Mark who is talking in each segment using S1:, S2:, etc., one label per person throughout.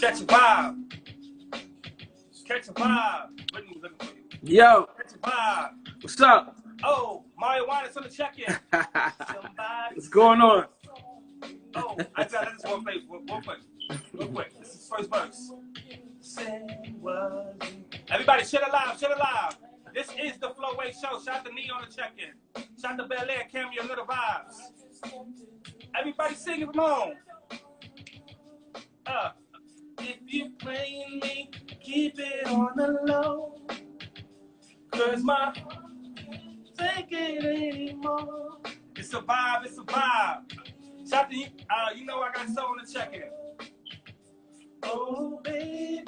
S1: Catch a vibe. Catch a vibe. Brittany was looking for you.
S2: Yo.
S1: Catch a vibe.
S2: What's up?
S1: Oh, Mario Winans on the check-in.
S2: What's going on?
S1: Oh, I got this one place. Real quick. This is first verse. Everybody, share it live. Share it live. This is the FloWay Show. Shout out to Nee on the check-in. Shout out to Bel Air, Cameo, Little Vibes. Everybody sing it, come on. If you playing me, keep it on the low. Cause my take it anymore. It's a vibe, it's a vibe. Shout out to you, you know I got soul on the check-in. Oh, baby.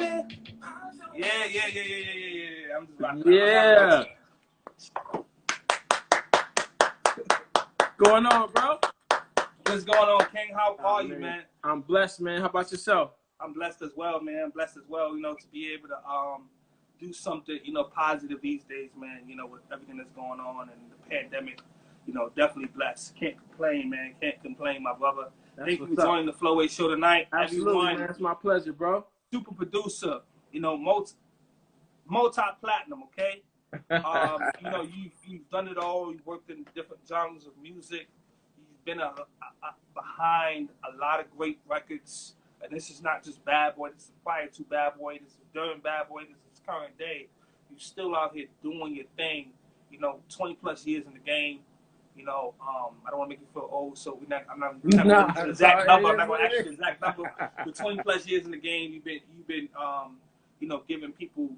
S1: Yeah. I'm just rocking.
S2: Yeah. Going on, bro?
S1: What's going on, King? How are you, man?
S2: I'm blessed, man. How about yourself?
S1: I'm blessed as well, man. I'm blessed as well, you know, to be able to do something, you know, positive these days, man, you know, with everything that's going on and the pandemic, you know, definitely blessed. Can't complain, man. Can't complain, my brother. Thank you for joining the FloWay Show tonight.
S2: Absolutely,
S1: everyone.
S2: man. It's my pleasure, bro.
S1: Super producer, you know, multi-platinum, okay? You know, you've done it all. You've worked in different genres of music. You've been behind a lot of great records. And this is not just BadBoy. This is prior to BadBoy. This is during BadBoy. This is current day. You're still out here doing your thing. You know, 20 plus years in the game. You know, I don't want to make you feel old, so I'm not going to ask you the exact number. But 20 plus years in the game, you've been, you know, giving people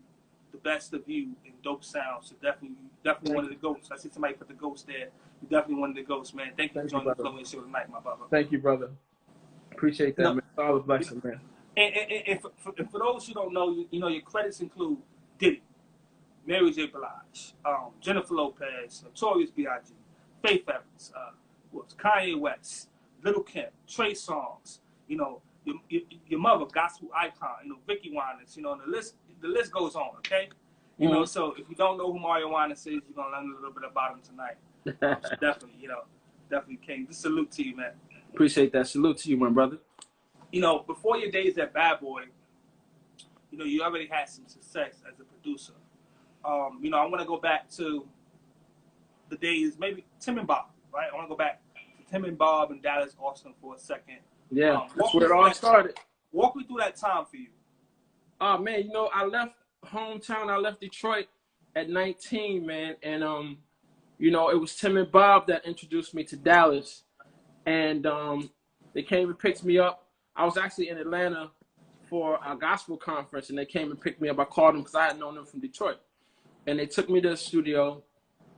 S1: the best of you in dope sound. So definitely one of the ghosts. I see somebody put the ghost there. You're definitely one of the ghosts, man. Thank you for joining the FloWay Show tonight, my brother.
S2: Thank you, brother. Appreciate that, man. It's all a blessing, man.
S1: And for those who don't know, you know, your credits include Diddy, Mary J. Blige, Jennifer Lopez, Notorious B.I.G., Faith Evans, Kanye West, Little Kim, Trey Songz, you know, your mother, gospel icon, you know, Vicky Winans, you know, and the list goes on, okay? You know, so if you don't know who Mario Winans is, you're going to learn a little bit about him tonight. So definitely, you know, definitely King. Just salute to you, man.
S2: Appreciate that. Salute to you, my brother.
S1: You know, before your days at BadBoy, you know, you already had some success as a producer. You know, I want to go back to the days, maybe Tim and Bob, right? I want to go back to Tim and Bob and Dallas Austin for a second.
S2: Yeah, that's where it all started.
S1: Walk me through that time for you.
S2: Oh, man, you know, I left hometown. I left Detroit at 19, man. And, you know, it was Tim and Bob that introduced me to Dallas. And they came and picked me up. I was actually in Atlanta for a gospel conference, and they came and picked me up. I called them because I had known them from Detroit. And they took me to the studio.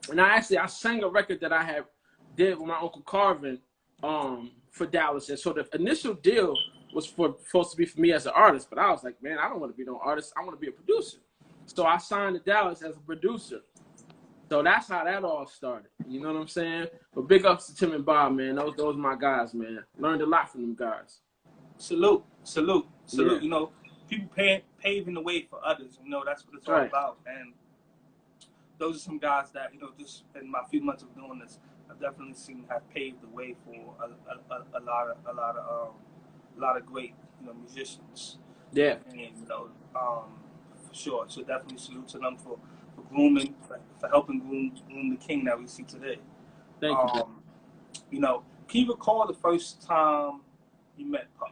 S2: And I sang a record that I did with my Uncle Carvin for Dallas. And so the initial deal was supposed to be for me as an artist. But I was like, man, I don't want to be no artist. I want to be a producer. So I signed to Dallas as a producer. So that's how that all started. You know what I'm saying? But big ups to Tim and Bob, man. Those my guys, man. Learned a lot from them guys.
S1: Salute. Yeah. You know, people paving the way for others. You know, that's what it's all about. And those are some guys that, you know, just in my few months of doing this, I've definitely seen have paved the way for a lot of great, you know, musicians.
S2: Yeah.
S1: And you know, for sure. So definitely salute to them for grooming, for helping groom the king that we see today.
S2: Thank you.
S1: You know, can you recall the first time you met Puff?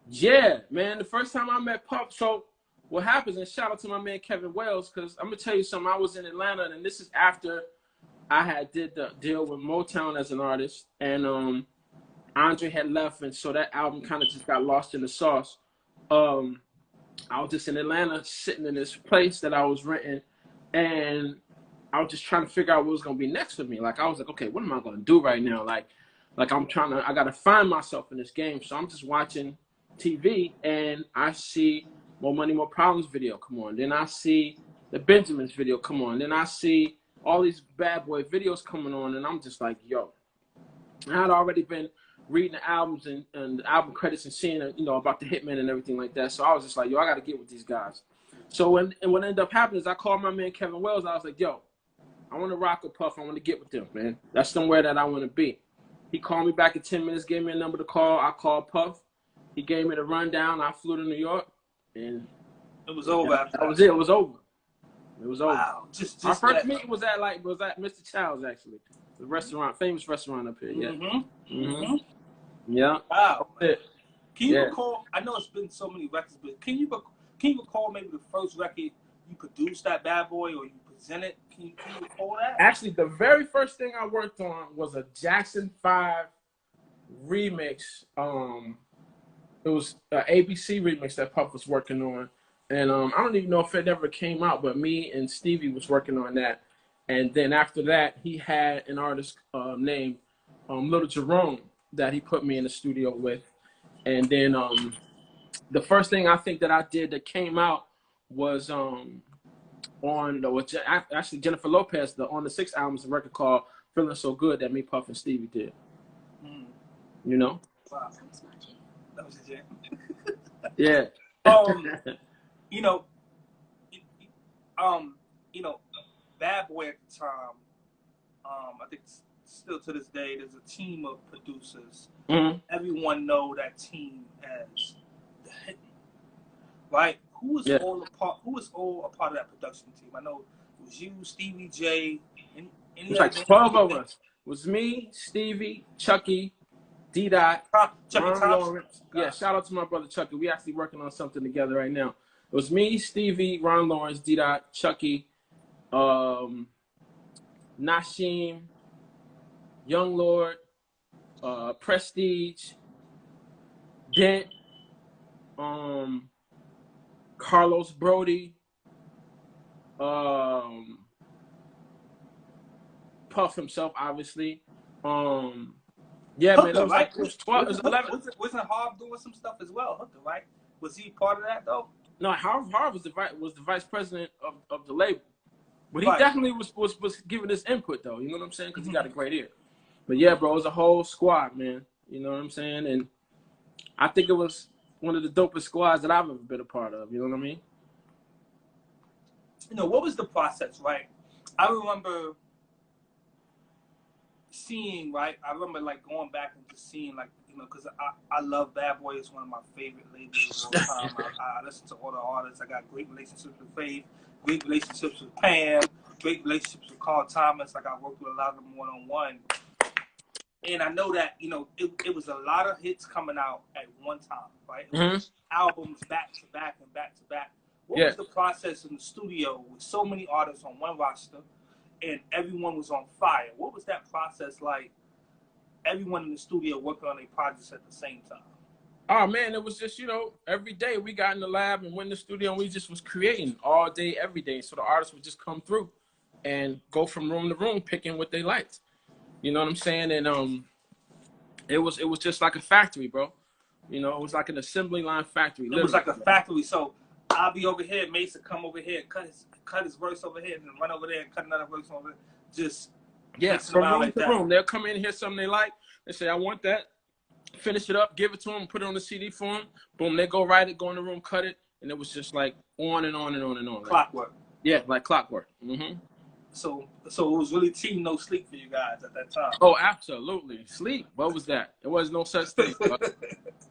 S2: Yeah, man. The first time I met Puff, so what happens, and shout out to my man Kevin Wells, because I'm going to tell you something. I was in Atlanta, and this is after I had did the deal with Motown as an artist, and Andre had left, and so that album kind of just got lost in the sauce. I was just in Atlanta sitting in this place that I was renting, and I was just trying to figure out what was going to be next for me. Like, I was like, okay, what am I going to do right now? Like I got to find myself in this game. So I'm just watching TV, and I see More Money, More Problems video come on. Then I see the Benjamins video come on. Then I see all these BadBoy videos coming on, and I'm just like, yo. I had already been reading the albums and the album credits and seeing, you know, about the Hitman and everything like that. So I was just like, yo, I got to get with these guys. So what ended up happening is I called my man Kevin Wells. I was like, yo, I want to rock with Puff. I want to get with them, man. That's somewhere that I want to be. He called me back in 10 minutes, gave me a number to call. I called Puff, He gave me the rundown. I flew to New York, and
S1: it was over after
S2: that was it. It was over. It was over.
S1: Wow. Just
S2: Our first
S1: that.
S2: meeting was at Mr. Chow's, actually, the restaurant, famous restaurant up here. Yeah. Yeah.
S1: Wow.
S2: Can
S1: you recall? I know it's been so many records, but can you recall maybe the first record you produced at Bad Boy or you presented? Can you recall that?
S2: Actually, the very first thing I worked on was a Jackson 5 remix. It was an ABC remix that Puff was working on. And I don't even know if it ever came out, but me and Stevie was working on that. And then after that, he had an artist named Little Jerome that he put me in the studio with. And then the first thing I think that I did that came out was actually Jennifer Lopez on the 6th album is a record called "Feeling So Good" that me, Puff, and Stevie did. You know.
S1: Wow. That was a jam.
S2: Yeah.
S1: You know, Bad Boy at the time. I think still to this day, there's a team of producers. Everyone know that team as the Hitman, right? Who was all a part of that production team? I know it was you, Stevie J.
S2: It was like 12 of us. It was me, Stevie, Chucky, D-Dot, Ron Lawrence. Yeah, shout out to my brother Chucky. We actually working on something together right now. It was me, Stevie, Ron Lawrence, D-Dot, Chucky, Nasheem, Young Lord, Prestige, Dent, Carlos Brody, Puff himself, obviously. Yeah,
S1: Hooker,
S2: man, it was 12, it was 11.
S1: Wasn't Harv doing some stuff as well? Hooker, right? Was he part of that though?
S2: No, Harv was the vice president of the label, but he definitely was giving his input though. You know what I'm saying? Because he got a great ear. But yeah, bro, it was a whole squad, man. You know what I'm saying? And I think it was one of the dopest squads that I've ever been a part of. You know what I mean?
S1: You know, what was the process, right? I remember seeing, right? I remember like going back and just seeing, like, you know, because I love Bad Boy. It's one of my favorite labels of all time. I listen to all the artists. I got great relationships with Faith, great relationships with Pam, great relationships with Carl Thomas. Like I worked with a lot of them one-on-one. And I know that, you know, it was a lot of hits coming out at one time, right? It was albums back to back and back to back. What was the process in the studio with so many artists on one roster and everyone was on fire? What was that process like, everyone in the studio working on their projects at the same time?
S2: Oh, man, it was just, you know, every day we got in the lab and went in the studio and we just was creating all day, every day. So the artists would just come through and go from room to room picking what they liked. You know what I'm saying? And it was just like a factory, bro. You know, it was like an assembly line factory.
S1: It was like a factory. So I'll be over here, Mason come over here, cut his verse over here, and then run over there and cut another verse over there. Just
S2: from room to room. They'll come in, hear something they like. They say, I want that. Finish it up, give it to them, put it on the CD for them. Boom, they go write it, go in the room, cut it, and it was just like on and on and on and on.
S1: Clockwork.
S2: Yeah, like clockwork.
S1: So it was really team no sleep for you guys at that time.
S2: Oh, absolutely. Sleep. What was that? There was no such thing.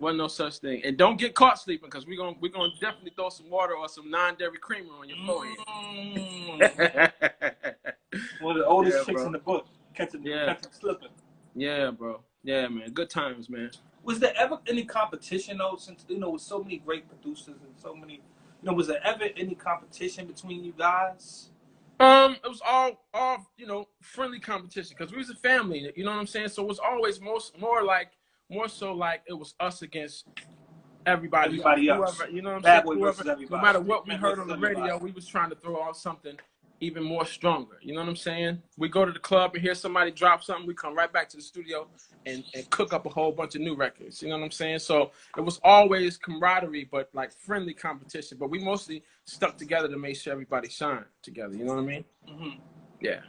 S2: Wasn't no such thing. And don't get caught sleeping because we're gonna definitely throw some water or some non-dairy creamer on your forehead.
S1: One of the oldest chicks in the book, catching slipping.
S2: Yeah, bro. Yeah, man. Good times, man.
S1: Was there ever any competition though? Since you know, with so many great producers and so many, you know, was there ever any competition between you guys?
S2: It was all you know, friendly competition because we was a family. You know what I'm saying? So it was always more so like it was us against everybody else. Whoever, you know what I'm saying? Whoever, no matter what we heard on the radio, we was trying to throw out something even more stronger. You know what I'm saying? We go to the club and hear somebody drop something, we come right back to the studio and cook up a whole bunch of new records. You know what I'm saying? So it was always camaraderie, but like friendly competition. But we mostly stuck together to make sure everybody shined together. You know what I mean? Yeah.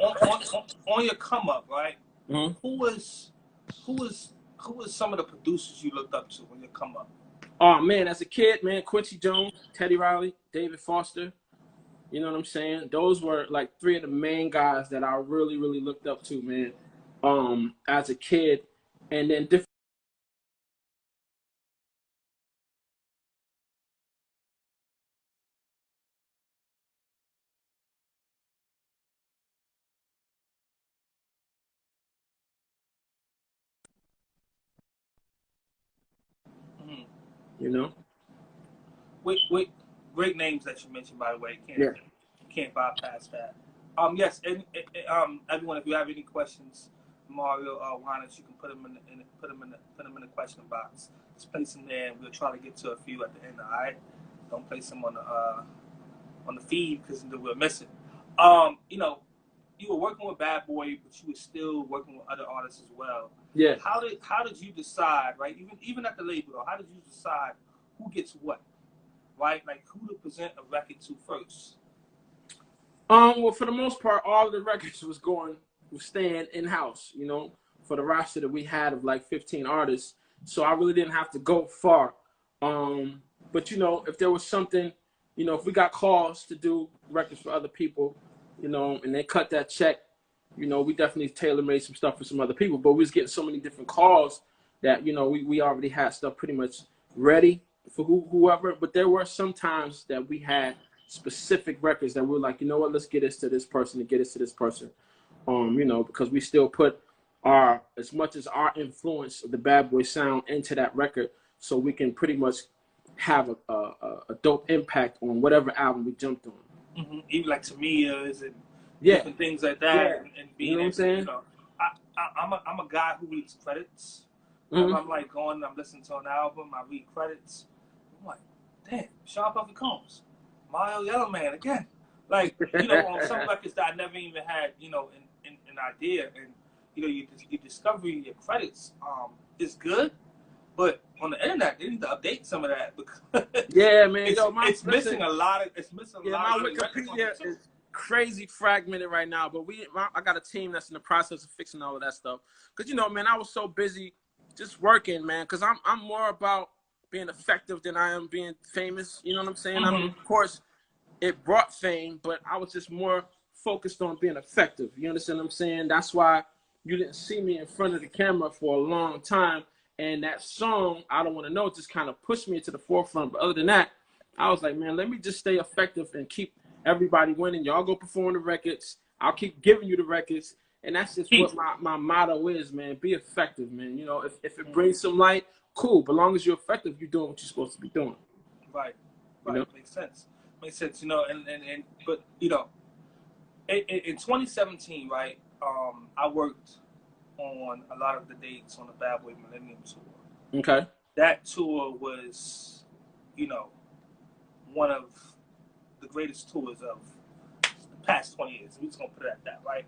S1: On your come up, right? Who was some of the producers you looked up to when you come up?
S2: Oh man, as a kid, man, Quincy Jones, Teddy Riley, David Foster. You know what I'm saying? Those were like three of the main guys that I really, really looked up to, man, as a kid. And then different you know.
S1: Wait, great names that you mentioned, by the way.
S2: Yeah.
S1: Can't bypass that. Yes, and everyone, if you have any questions, Mario, Winans, you can put them in the question box. Just place them there, and we'll try to get to a few at the end. All right, don't place them on the feed because we'll miss it. You know, you were working with BadBoy, but you were still working with other artists as well.
S2: Yeah.
S1: How did you decide, right? Even at the label, though, how did you decide who gets what, right? Like who to present a record to first?
S2: Well, for the most part, all of the records was staying in house, you know, for the roster that we had of like 15 artists. So I really didn't have to go far. But you know, if there was something, you know, if we got calls to do records for other people, you know, and they cut that check, you know, we definitely tailor-made some stuff for some other people. But we was getting so many different calls that, you know, we already had stuff pretty much ready for whoever. But there were some times that we had specific records that we were like, you know what, let's get this to this person and get this to this person. You know, because we still put as much as our influence of the BadBoy sound into that record, so we can pretty much have a dope impact on whatever album we jumped on.
S1: Mm-hmm. Even like Tamiya's and different things like that.
S2: Yeah.
S1: And being,
S2: you know what I'm saying?
S1: You know, I'm a guy who reads credits.
S2: Mm-hmm.
S1: I'm like I'm listening to an album, I read credits. I'm like, damn, Sean Puffy Combs, Mario Yellowman again. Like, you know, on some records that I never even had, you know, an idea. And, you know, you discover your credits is good. But on the internet, they need to update some of that because
S2: yeah, man,
S1: it's missing a lot of
S2: my Wikipedia is crazy fragmented right now. But I got a team that's in the process of fixing all of that stuff. Because, you know, man, I was so busy just working, man. Because I'm more about being effective than I am being famous. You know what I'm saying?
S1: Mm-hmm.
S2: I mean, of course, it brought fame, but I was just more focused on being effective. You understand what I'm saying? That's why you didn't see me in front of the camera for a long time. And that song, I Don't Want to Know, just kind of pushed me to the forefront. But other than that, I was like, man, let me just stay effective and keep everybody winning. Y'all go perform the records. I'll keep giving you the records. And that's just what my motto is, man. Be effective, man. You know, if it brings some light, cool. But as long as you're effective, you're doing what you're supposed to be doing.
S1: Right.
S2: You know?
S1: Makes sense, you know, but, you know, in 2017, right, I worked on a lot of the dates on the BadBoy Millennium Tour.
S2: Okay.
S1: That tour was, you know, one of the greatest tours of the past 20 years. We're just gonna put it at that, right?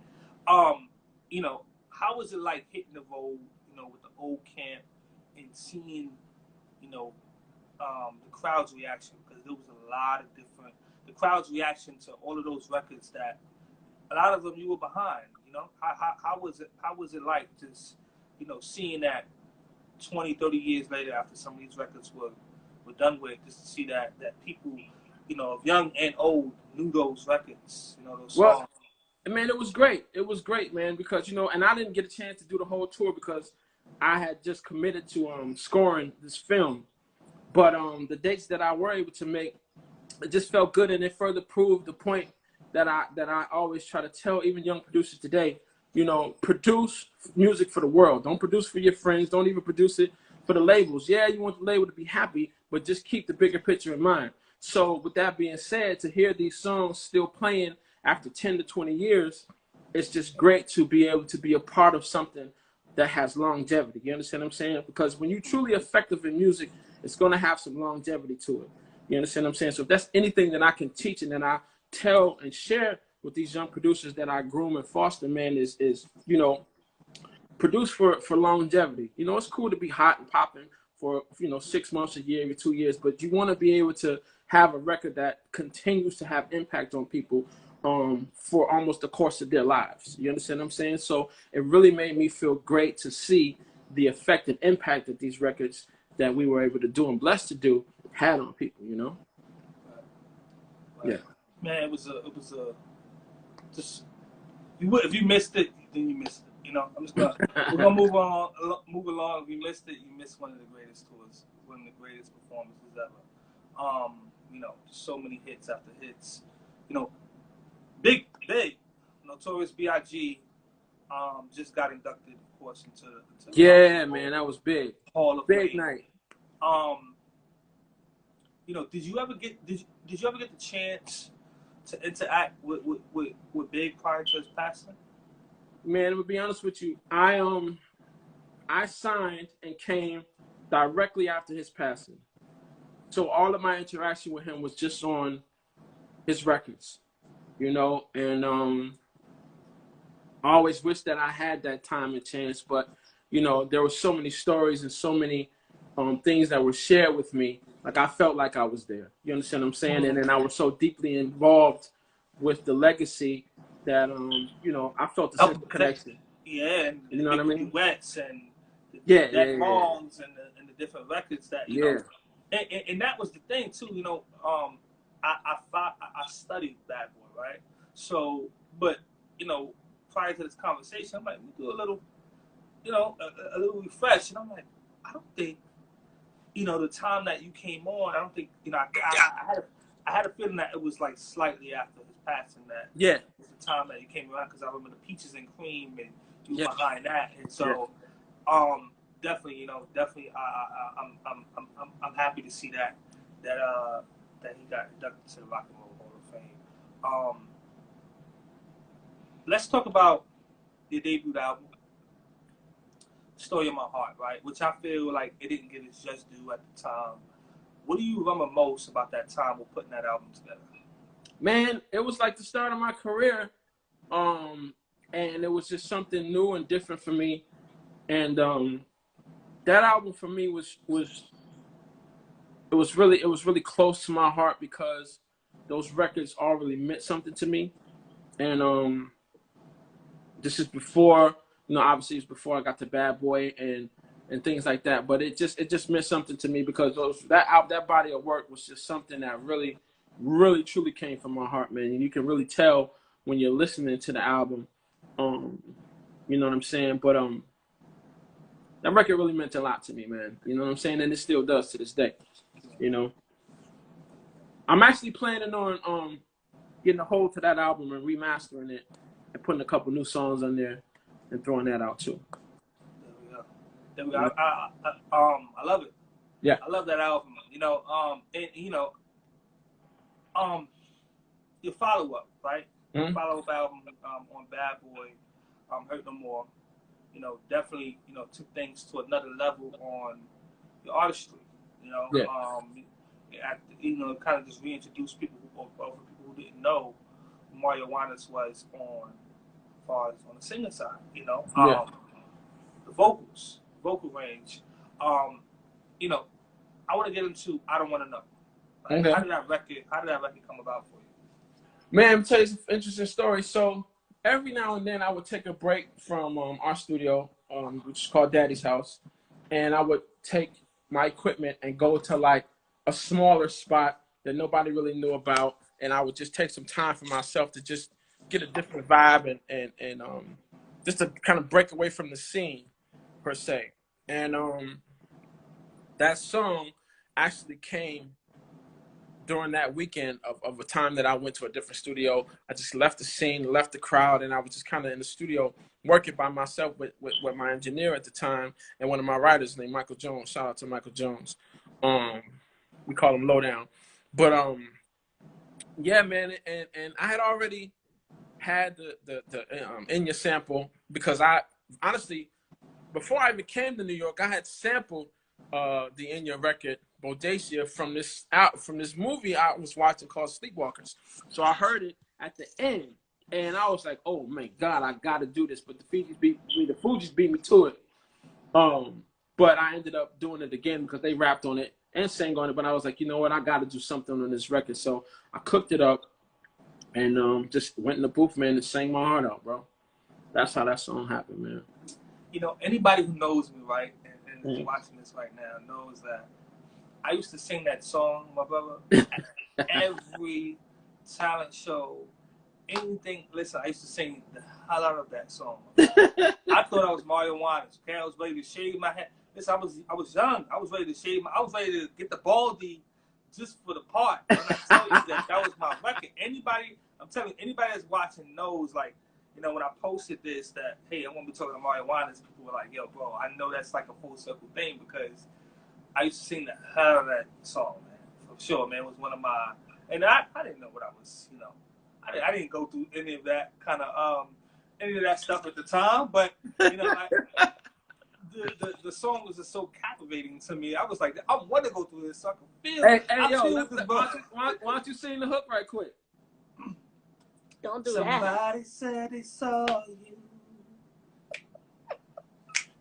S1: You know, how was it like hitting the road, you know, with the old camp and seeing, you know, the crowd's reaction, because there was a lot of the crowd's reaction to all of those records that a lot of them you were behind, you know? How was it like just, you know, seeing that 20, 30 years later after some of these records were done with, just to see that people, you know, young and old, knew those records, you know, those songs?
S2: Well, man, it was great. It was great, man, because, you know, and I didn't get a chance to do the whole tour because I had just committed to scoring this film. But the dates that I were able to make, it just felt good, and it further proved the point that I always try to tell even young producers today. You know, produce music for the world. Don't produce for your friends. Don't even produce it for the labels. Yeah, you want the label to be happy, but just keep the bigger picture in mind. So with that being said, to hear these songs still playing after 10 to 20 years, it's just great to be able to be a part of something that has longevity. You understand what I'm saying? Because when you're truly effective in music, it's going to have some longevity to it. You understand what I'm saying? So if that's anything that I can teach and that I tell and share with these young producers that I groom and foster, man, is you know, produce for longevity. You know, it's cool to be hot and popping for, you know, 6 months, a year, or 2 years, but you want to be able to have a record that continues to have impact on people for almost the course of their lives. You understand what I'm saying? So it really made me feel great to see the effect and impact that these records that we were able to do and blessed to do had on people, you know?
S1: Right.
S2: Yeah.
S1: Man, it was a just, if you missed it, then you missed it. You know, we're gonna move along. If you missed it, you missed one of the greatest tours, one of the greatest performances ever. You know, so many hits after hits. You know, big, Notorious B.I.G. Just got inducted, of course, into
S2: yeah, man, that was big.
S1: Hall of
S2: Big
S1: Fame.
S2: night.
S1: did you ever get the chance to interact with Big prior to his passing?
S2: Man, to be honest with you, I signed and came directly after his passing. So all of my interaction with him was just on his records, and I always wish that I had that time and chance, but there were so many stories and so many things that were shared with me. Like I felt like I was there. You understand what I'm saying? And then I was so deeply involved with the legacy that I felt the sense of connection.
S1: Yeah, and
S2: you know what I mean?
S1: Duets and
S2: the
S1: songs and the different records that and that was the thing too. I studied BadBoy, right? So, but prior to this conversation, I'm like, we do a little, a little refresh, and I'm like, I don't think, the time that you came on, I don't think, I had a feeling that it was like slightly after his passing that was the time that you came around, because I remember the Peaches and Cream and you were behind that, and so definitely, I'm happy to see that he got inducted to the Rock and Roll Hall of Fame. Let's talk about your debut album, Story of My Heart, right? Which I feel like it didn't get its just due at the time. What do you remember most about that time with putting that album together?
S2: Man, it was like the start of my career, and it was just something new and different for me. And that album for me was really close to my heart, because those records all really meant something to me. And this is before, obviously it's before I got to BadBoy and things like that. But it just meant something to me, because that body of work was just something that really, really, truly came from my heart, man. And you can really tell when you're listening to the album. You know what I'm saying? But that record really meant a lot to me, man. You know what I'm saying? And it still does to this day. I'm actually planning on getting a hold to that album and remastering it and putting a couple new songs on there and throwing that out too.
S1: There we go. I love it.
S2: Yeah.
S1: I love that album. Your follow-up, right?
S2: Mm-hmm.
S1: Follow-up album on BadBoy, Hurt No More. Definitely, took things to another level on your artistry. Kind of just reintroduced people who didn't know who Mario Winans was on the singer side. The vocal range. I want to get into I Don't Want to Know. Like, okay. How did that record come about for you?
S2: Man, I'll tell you some interesting story. So every now and then I would take a break from our studio, which is called Daddy's House, and I would take my equipment and go to like a smaller spot that nobody really knew about, and I would just take some time for myself to just get a different vibe and just to kind of break away from the scene per se. And that song actually came during that weekend of a time that I went to a different studio. I just left the scene, left the crowd, and I was just kind of in the studio working by myself with my engineer at the time and one of my writers named Michael Jones. Shout out to Michael Jones. We call him Lowdown. But yeah, man, and I had already had the Enya sample, because I honestly, before I even came to New York, I had sampled the Enya record Bodacia from this movie I was watching called Sleepwalkers. So I heard it at the end, and I was like, "Oh my God, I got to do this!" But the Fugees beat me to it. But I ended up doing it again because they rapped on it and sang on it. But I was like, you know what, I got to do something on this record. So I cooked it up and just went in the booth, man, and sang my heart out, bro. That's how that song happened, man.
S1: Anybody who knows me, right, and is watching this right now knows that I used to sing that song, my brother, every talent show, anything. Listen, I used to sing the hell out of that song. I thought I was Mario Winans. Okay, I was ready to shave my head. Listen, I was young. I was ready to I was ready to get the baldy just for the part. And I tell you that was my record. I'm telling you, anybody that's watching knows, like, when I posted this, that, hey, I'm going to be talking to Mario Winans, people were like, yo, bro, I know that's like a full circle thing, because I used to sing the hell out of that song, man, sure, man, was one of my, and I didn't know what I was, you know, I didn't go through any of that kind of any of that stuff at the time, but you know, the song was just so captivating to me. I was like, I want to go through this so I can feel.
S2: Hey, why don't you sing the hook right quick?
S3: Don't do
S1: Somebody said they saw you.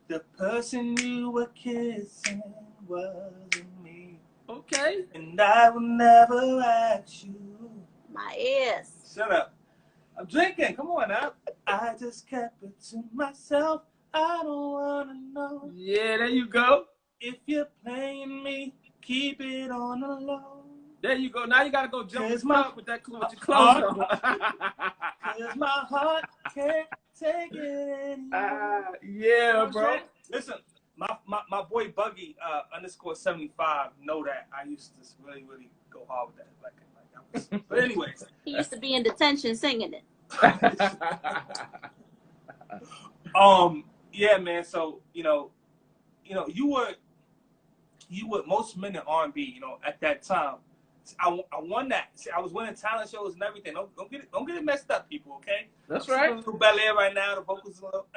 S1: The person you were kissing wasn't me.
S2: Okay.
S1: And I will never ask you.
S3: My ears.
S1: Shut up. I'm drinking. Come on now. I just kept it to myself. I don't want to know.
S2: Yeah, there you go.
S1: If you're playing me, keep it on the low.
S2: There you go. Now you got to go jump with your clothes on.
S1: Because my heart can't take it anymore.
S2: Yeah, bro.
S1: Listen, my boy Buggy _75 know that I used to really go hard with that. But anyways,
S3: he used to be in detention singing it.
S1: Yeah, man. So you were most men in R&B. You know, at that time, I won that. See, I was winning talent shows and everything. Don't get it messed up, people. Okay.
S2: That's
S1: I'm
S2: right.
S1: a little Bel Air right now. The vocals a little,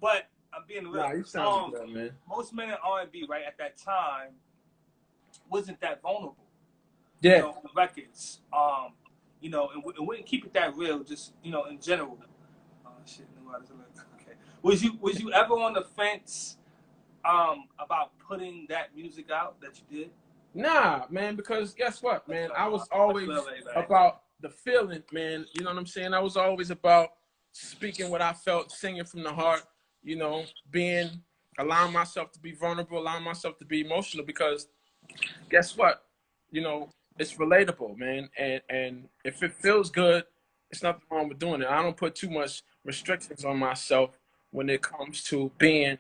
S1: but I'm being real.
S2: Nah, you sound good, man.
S1: Most men in R&B right at that time wasn't that vulnerable.
S2: Yeah.
S1: You know, the records. You know, and wouldn't keep it that real. Just in general. Oh shit! Okay. Was you ever on the fence about putting that music out that you did?
S2: Nah, man, because guess what, man? I was always about the feeling, man. You know what I'm saying? I was always about speaking what I felt, singing from the heart, you know, allowing myself to be vulnerable, allowing myself to be emotional, because guess what? You know, it's relatable, man. And if it feels good, it's nothing wrong with doing it. I don't put too much restrictions on myself when it comes to being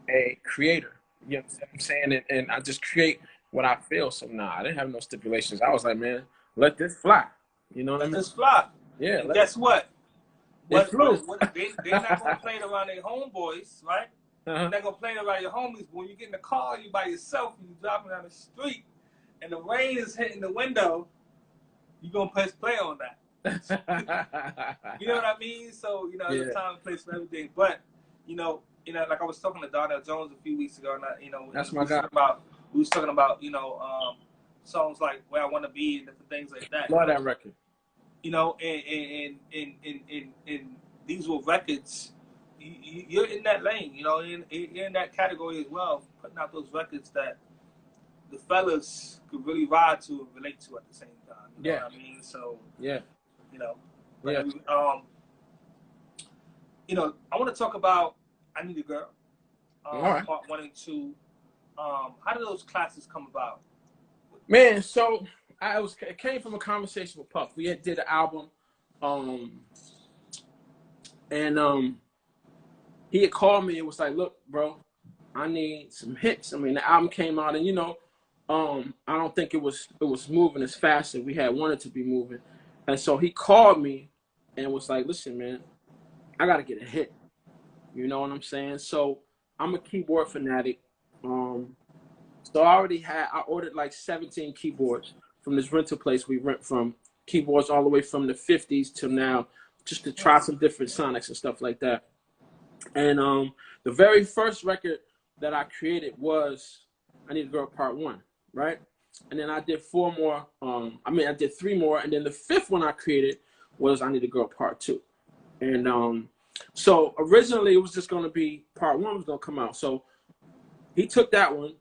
S2: a creator. You know what I'm saying? And I just create what I feel. So I didn't have no stipulations. I was like, man, let this fly. You know what I mean?
S1: Let this fly.
S2: Yeah.
S1: And guess what? They're not gonna play it around their homeboys, right? They're not gonna play it around your homies. But when you get in the car, you by yourself, and you driving down the street, and the rain is hitting the window, you gonna press play on that. You know what I mean? So there's a time and place for everything. But like I was talking to Darnell Jones a few weeks ago, and
S2: that's my guy.
S1: We was talking about songs like Where I Want to Be and different things like that.
S2: Love that record.
S1: You know, and these were records. You're in that lane. You know, you're in that category as well, putting out those records that the fellas could really ride to and relate to at the same time. You know what I mean? So
S2: yeah.
S1: I want to talk about I Need a Girl.
S2: All right.
S1: Part 1 and 2. How did those classes come about?
S2: Man, so it came from a conversation with Puff. We did an album, and he had called me and was like, "Look, bro, I need some hits." I mean, the album came out, and I don't think it was moving as fast as we had wanted to be moving, and so he called me and was like, "Listen, man, I gotta get a hit." You know what I'm saying? So I'm a keyboard fanatic. So I ordered like 17 keyboards from this rental place we rent from, keyboards all the way from the 50s till now, just to try some different sonics and stuff like that. And the very first record that I created was I Need a Girl Part 1, right? And then I did 4 more. I did 3 more, and then the 5th one I created was I Need a Girl Part 2. And so originally it was just going to be Part 1 was going to come out. So he took that one,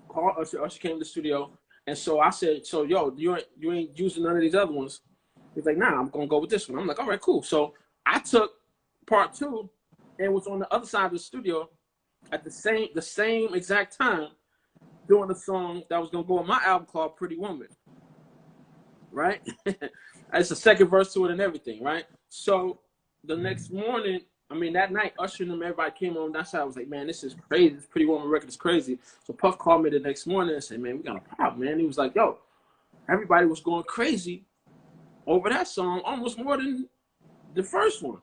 S2: called Usher. Usher came to the studio, and so I said, "So yo, you ain't using none of these other ones?" He's like, "Nah, I'm gonna go with this one." I'm like, "All right, cool." So I took Part 2 and was on the other side of the studio at the same exact time doing a song that was gonna go on my album called Pretty Woman. Right? It's a second verse to it and everything, right? So the next morning, that night, Usher and them, everybody came on that side. I was like, man, this is crazy. This Pretty Woman record is crazy. So Puff called me the next morning and said, man, we got a problem, man. He was like, yo, everybody was going crazy over that song almost more than the first one.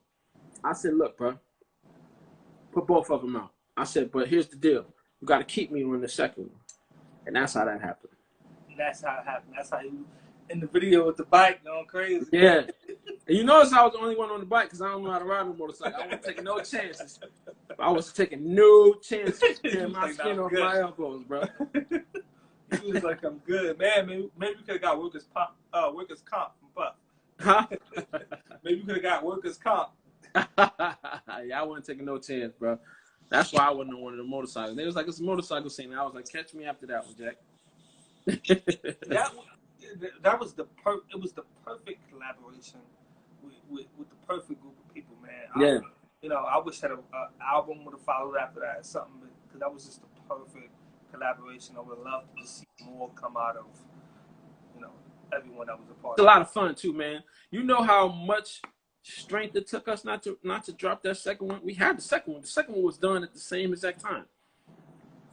S2: I said, look, bro, put both of them out. I said, but here's the deal. You got to keep me on the second one. And that's how that happened.
S1: that's how it happened. That's how he in the video with the bike going crazy.
S2: Yeah. And you notice I was the only one on the bike because I don't know how to ride a motorcycle. I wasn't taking no chances. I was taking no chances. Tearing my skin off my elbows, bro.
S1: He was like, I'm good. Man, maybe we could have got workers' comp from Puff.
S2: Huh?
S1: Maybe we could have got workers' comp.
S2: Yeah, I wasn't taking no chance, bro. That's why I wasn't on one of the motorcycles. They was like, it's a motorcycle scene. I was like, catch me after that one, Jack.
S1: That was the perfect collaboration with the perfect group of people, man.
S2: Yeah.
S1: I wish that an album would have followed after that or something, because that was just the perfect collaboration. I would love to just see more come out of, everyone that was a part.
S2: It's a lot of fun too, man. You know how much strength it took us not to drop that second one. We had the second one. The second one was done at the same exact time.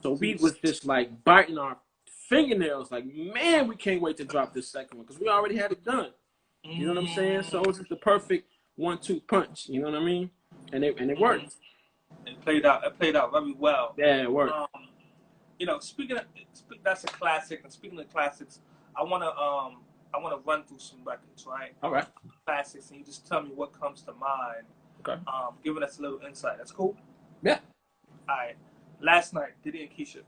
S2: So we was just like biting our fingernails, like, man, we can't wait to drop this second one because we already had it done. You know what I'm saying? So it was just the perfect 1-2 punch. You know what I mean? And it worked.
S1: It played out very well.
S2: Yeah, it worked.
S1: Speaking of, that's a classic. And speaking of classics, I wanna run through some records, right?
S2: All right.
S1: Classics, and you just tell me what comes to mind.
S2: Okay.
S1: Giving us a little insight. That's cool.
S2: Yeah.
S1: All right. Last night, Diddy and Keisha.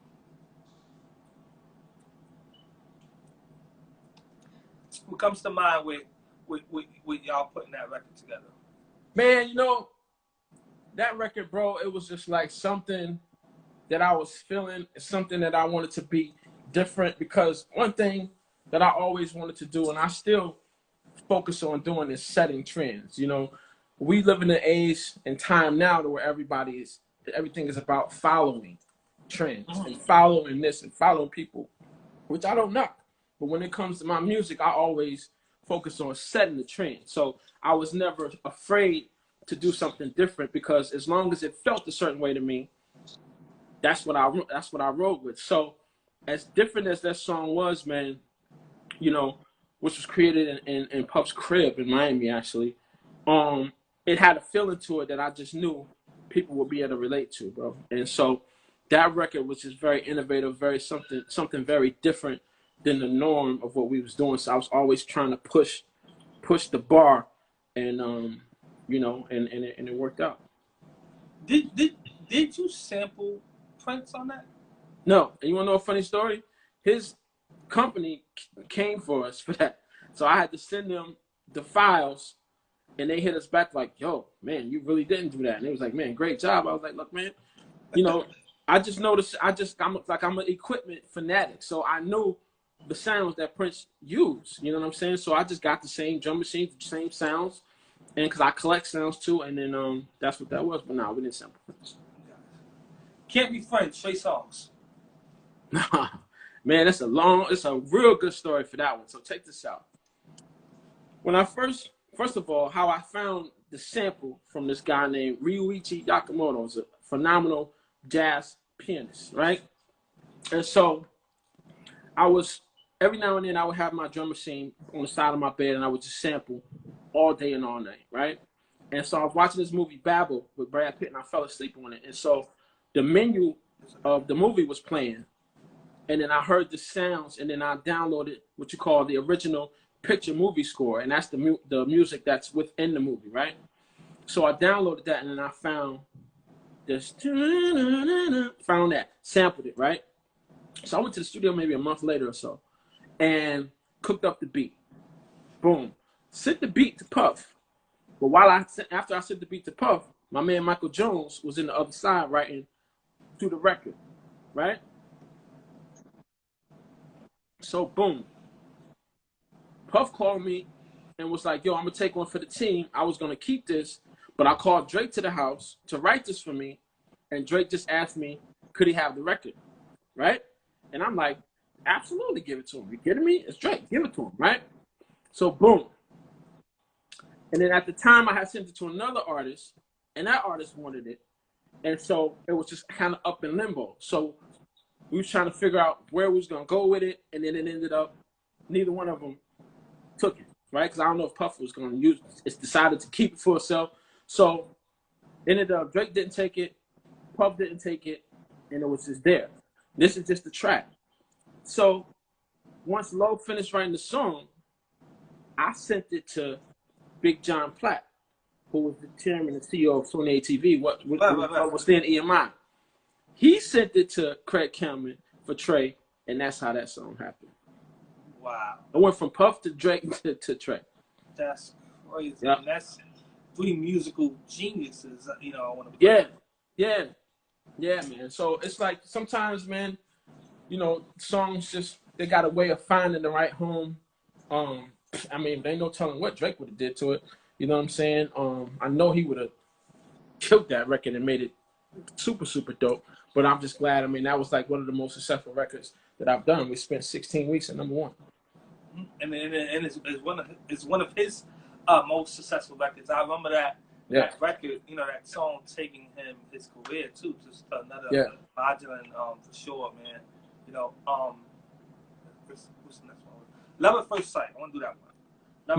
S1: What comes to mind with y'all putting that record together?
S2: Man, that record, bro, it was just like something that I was feeling, something that I wanted to be different, because one thing that I always wanted to do, and I still focus on doing, is setting trends. We live in an age and time now to where everything is about following trends and following this and following people, which I don't knock. But when it comes to my music, I always focus on setting the trend. So I was never afraid to do something different, because as long as it felt a certain way to me, that's what I wrote with. So as different as that song was, man, which was created in Puff's crib in Miami, actually, it had a feeling to it that I just knew people would be able to relate to, bro. And so that record was just very innovative, very something very different than the norm of what we was doing. So I was always trying to push the bar, and and it worked out.
S1: Did you sample Prince on that?
S2: No. And you want to know a funny story? His company came for us for that. So I had to send them the files, and they hit us back like, yo, man, you really didn't do that. And they was like, man, great job. I was like, look, man, I just noticed, I'm an equipment fanatic. So I knew the sounds that Prince used, you know what I'm saying? So I just got the same drum machine, the same sounds, and because I collect sounds too, and then that's what that was. But no, we didn't sample Prince.
S1: Can't Be Friends, Trey Songz.
S2: Man, it's a real good story for that one. So check this out. When I first of all, how I found the sample from this guy named Ryuichi Yakamoto, who's a phenomenal jazz pianist, right? And so every now and then I would have my drum machine on the side of my bed, and I would just sample all day and all night, right? And so I was watching this movie, BadBoy, with Brad Pitt, and I fell asleep on it. And so the menu of the movie was playing, and then I heard the sounds, and then I downloaded what you call the original picture movie score, and that's the music that's within the movie, right? So I downloaded that, and then I found that, sampled it, right? So I went to the studio maybe a month later or so, and cooked up the beat. Boom. Sent the beat to Puff. But after I sent the beat to Puff, my man Michael Jones was in the other side writing through the record, right? So boom. Puff called me and was like, yo, I'm going to take one for the team. I was going to keep this, but I called Drake to the house to write this for me, and Drake just asked me, could he have the record, right? And I'm like, absolutely, give it to him. You kidding me? It's Drake. Give it to him, right? So boom. And then at the time, I had sent it to another artist, and that artist wanted it. And so it was just kind of up in limbo. So we was trying to figure out where we was going to go with it, and then it ended up, neither one of them took it, right? Because I don't know if Puff was going to use it. It's decided to keep it for itself. So ended up, Drake didn't take it, Puff didn't take it, and it was just there. This is just the track. So once Low finished writing the song, I sent it to Big John Platt, who was the chairman and CEO of Sony ATV, what was then EMI. He sent it to Craig Cameron for Trey, and that's how that song happened.
S1: Wow.
S2: I went from Puff to Drake to Trey.
S1: That's crazy.
S2: Yep.
S1: And that's 3 musical geniuses, you know, I want to
S2: Yeah, man. So it's like sometimes, man, you know, songs just, they got a way of finding the right home. I mean, there ain't no telling what Drake would have did to it. You know what I'm saying? I know he would have killed that record and made it super, super dope. But I'm just glad. I mean, that was like one of the most successful records that I've done. We spent 16 weeks at #1.
S1: And it's one of his most successful records. I remember that record, you know, that song taking him his career too. Just another margin, for sure, man. You know, what's the next one? Love at First Sight. I want to do that one.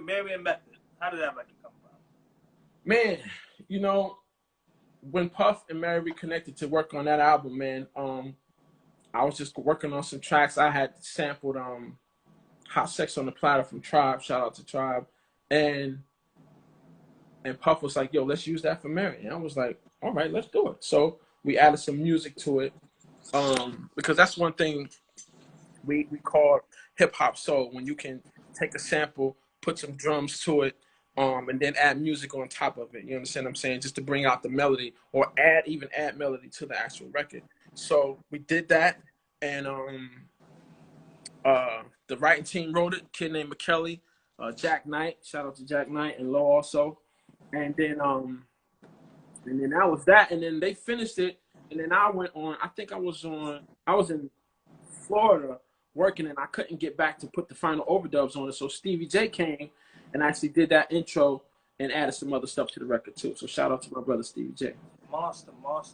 S1: Mary and Method. How did that record come about?
S2: Man, you know, when Puff and Mary reconnected to work on that album, man, I was just working on some tracks. I had sampled Hot Sex on the Platter from Tribe. Shout out to Tribe. And Puff was like, yo, let's use that for Mary. And I was like, all right, let's do it. So we added some music to it, because that's one thing we call hip-hop soul, when you can take a sample, put some drums to it, and then add music on top of it. You understand what I'm saying? Just to bring out the melody, or even add melody to the actual record. So we did that, and the writing team wrote it. A kid named McKelly, Jack Knight. Shout out to Jack Knight and Low also. And then that was that. And then they finished it, and then I went on. I think I was in Florida working, and I couldn't get back to put the final overdubs on it. So Stevie J came and actually did that intro and added some other stuff to the record too. So shout out to my brother Stevie J.
S1: Monster.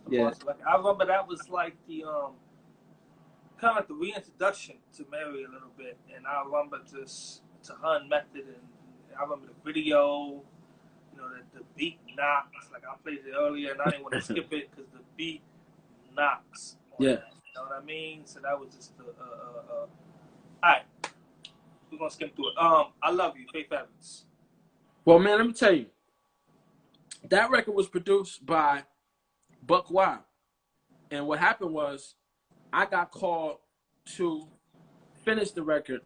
S2: Yeah.
S1: Like, I remember that was like the kind of like the reintroduction to Mary a little bit, and I remember just to her and Method, and I remember the video. You know, the beat knocks. Like I played it earlier, and I didn't want to skip it because the beat knocks.
S2: Yeah.
S1: That, you know what I mean? So that was just all right. We're gonna skip through it. I Love You, Faith Evans.
S2: Well, man, let me tell you, that record was produced by Buck Wild, and what happened was, I got called to finish the record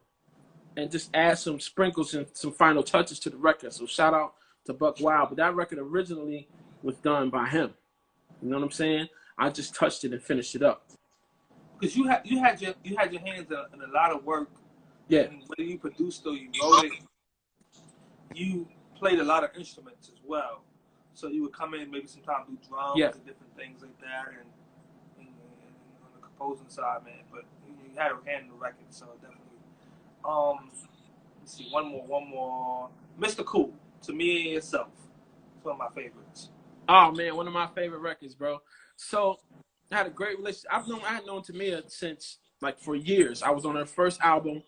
S2: and just add some sprinkles and some final touches to the record. So shout out to Buck Wild. But that record originally was done by him. You know what I'm saying? I just touched it and finished it up.
S1: Because you had your hands in a lot of work.
S2: Yeah.
S1: And whether you produced or you wrote it, you played a lot of instruments as well. So you would come in, maybe sometimes do drums and different things like that, and on the composing side, man. But you had a hand in the record, so definitely. Let's see, one more. Mr. Cool, To Me and Yourself. It's one of my favorites.
S2: Oh man, one of my favorite records, bro. So I had a great relationship. I had known Tamia since like for years. I was on her first album,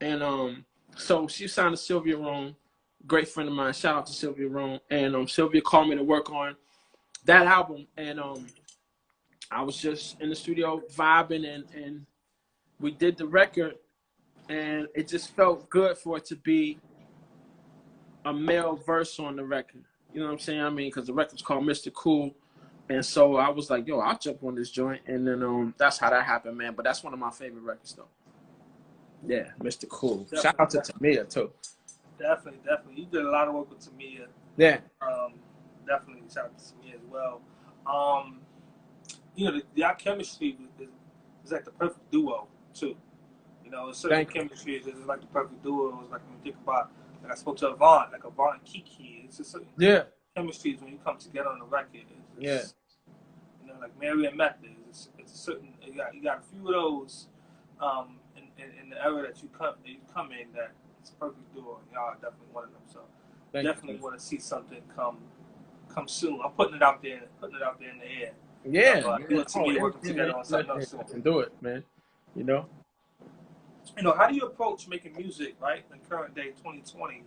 S2: and so she signed to Sylvia Rome, great friend of mine. Shout out to Sylvia Rome. And Sylvia called me to work on that album, and I was just in the studio vibing, and we did the record, and it just felt good for it to be a male verse on the record. You know what I'm saying? I mean, because the record's called Mr. Cool. And so I was like, yo, I'll jump on this joint. And then that's how that happened, man. But that's one of my favorite records, though. Yeah, Mr. Cool. Definitely, shout out to Tamia, too.
S1: Definitely. You did a lot of work with Tamia.
S2: Yeah.
S1: Definitely shout out to Tamia as well. You know, your chemistry is like the perfect duo, too. You know, certain chemistry is like the perfect duo. It's like when you think about, like I spoke to Avant and Kiki. It's just certain chemistry is when you come together on the record. It's, you know, like Mary and Method. It's a certain, you got a few of those in the era that you come in that it's a perfect duo. And y'all are definitely one of them. So definitely want to see something come soon. I'm putting it out there in the air.
S2: Yeah.
S1: Working together on something else soon.
S2: Can do it, man. You know?
S1: You know, how do you approach making music, right, in current day 2020?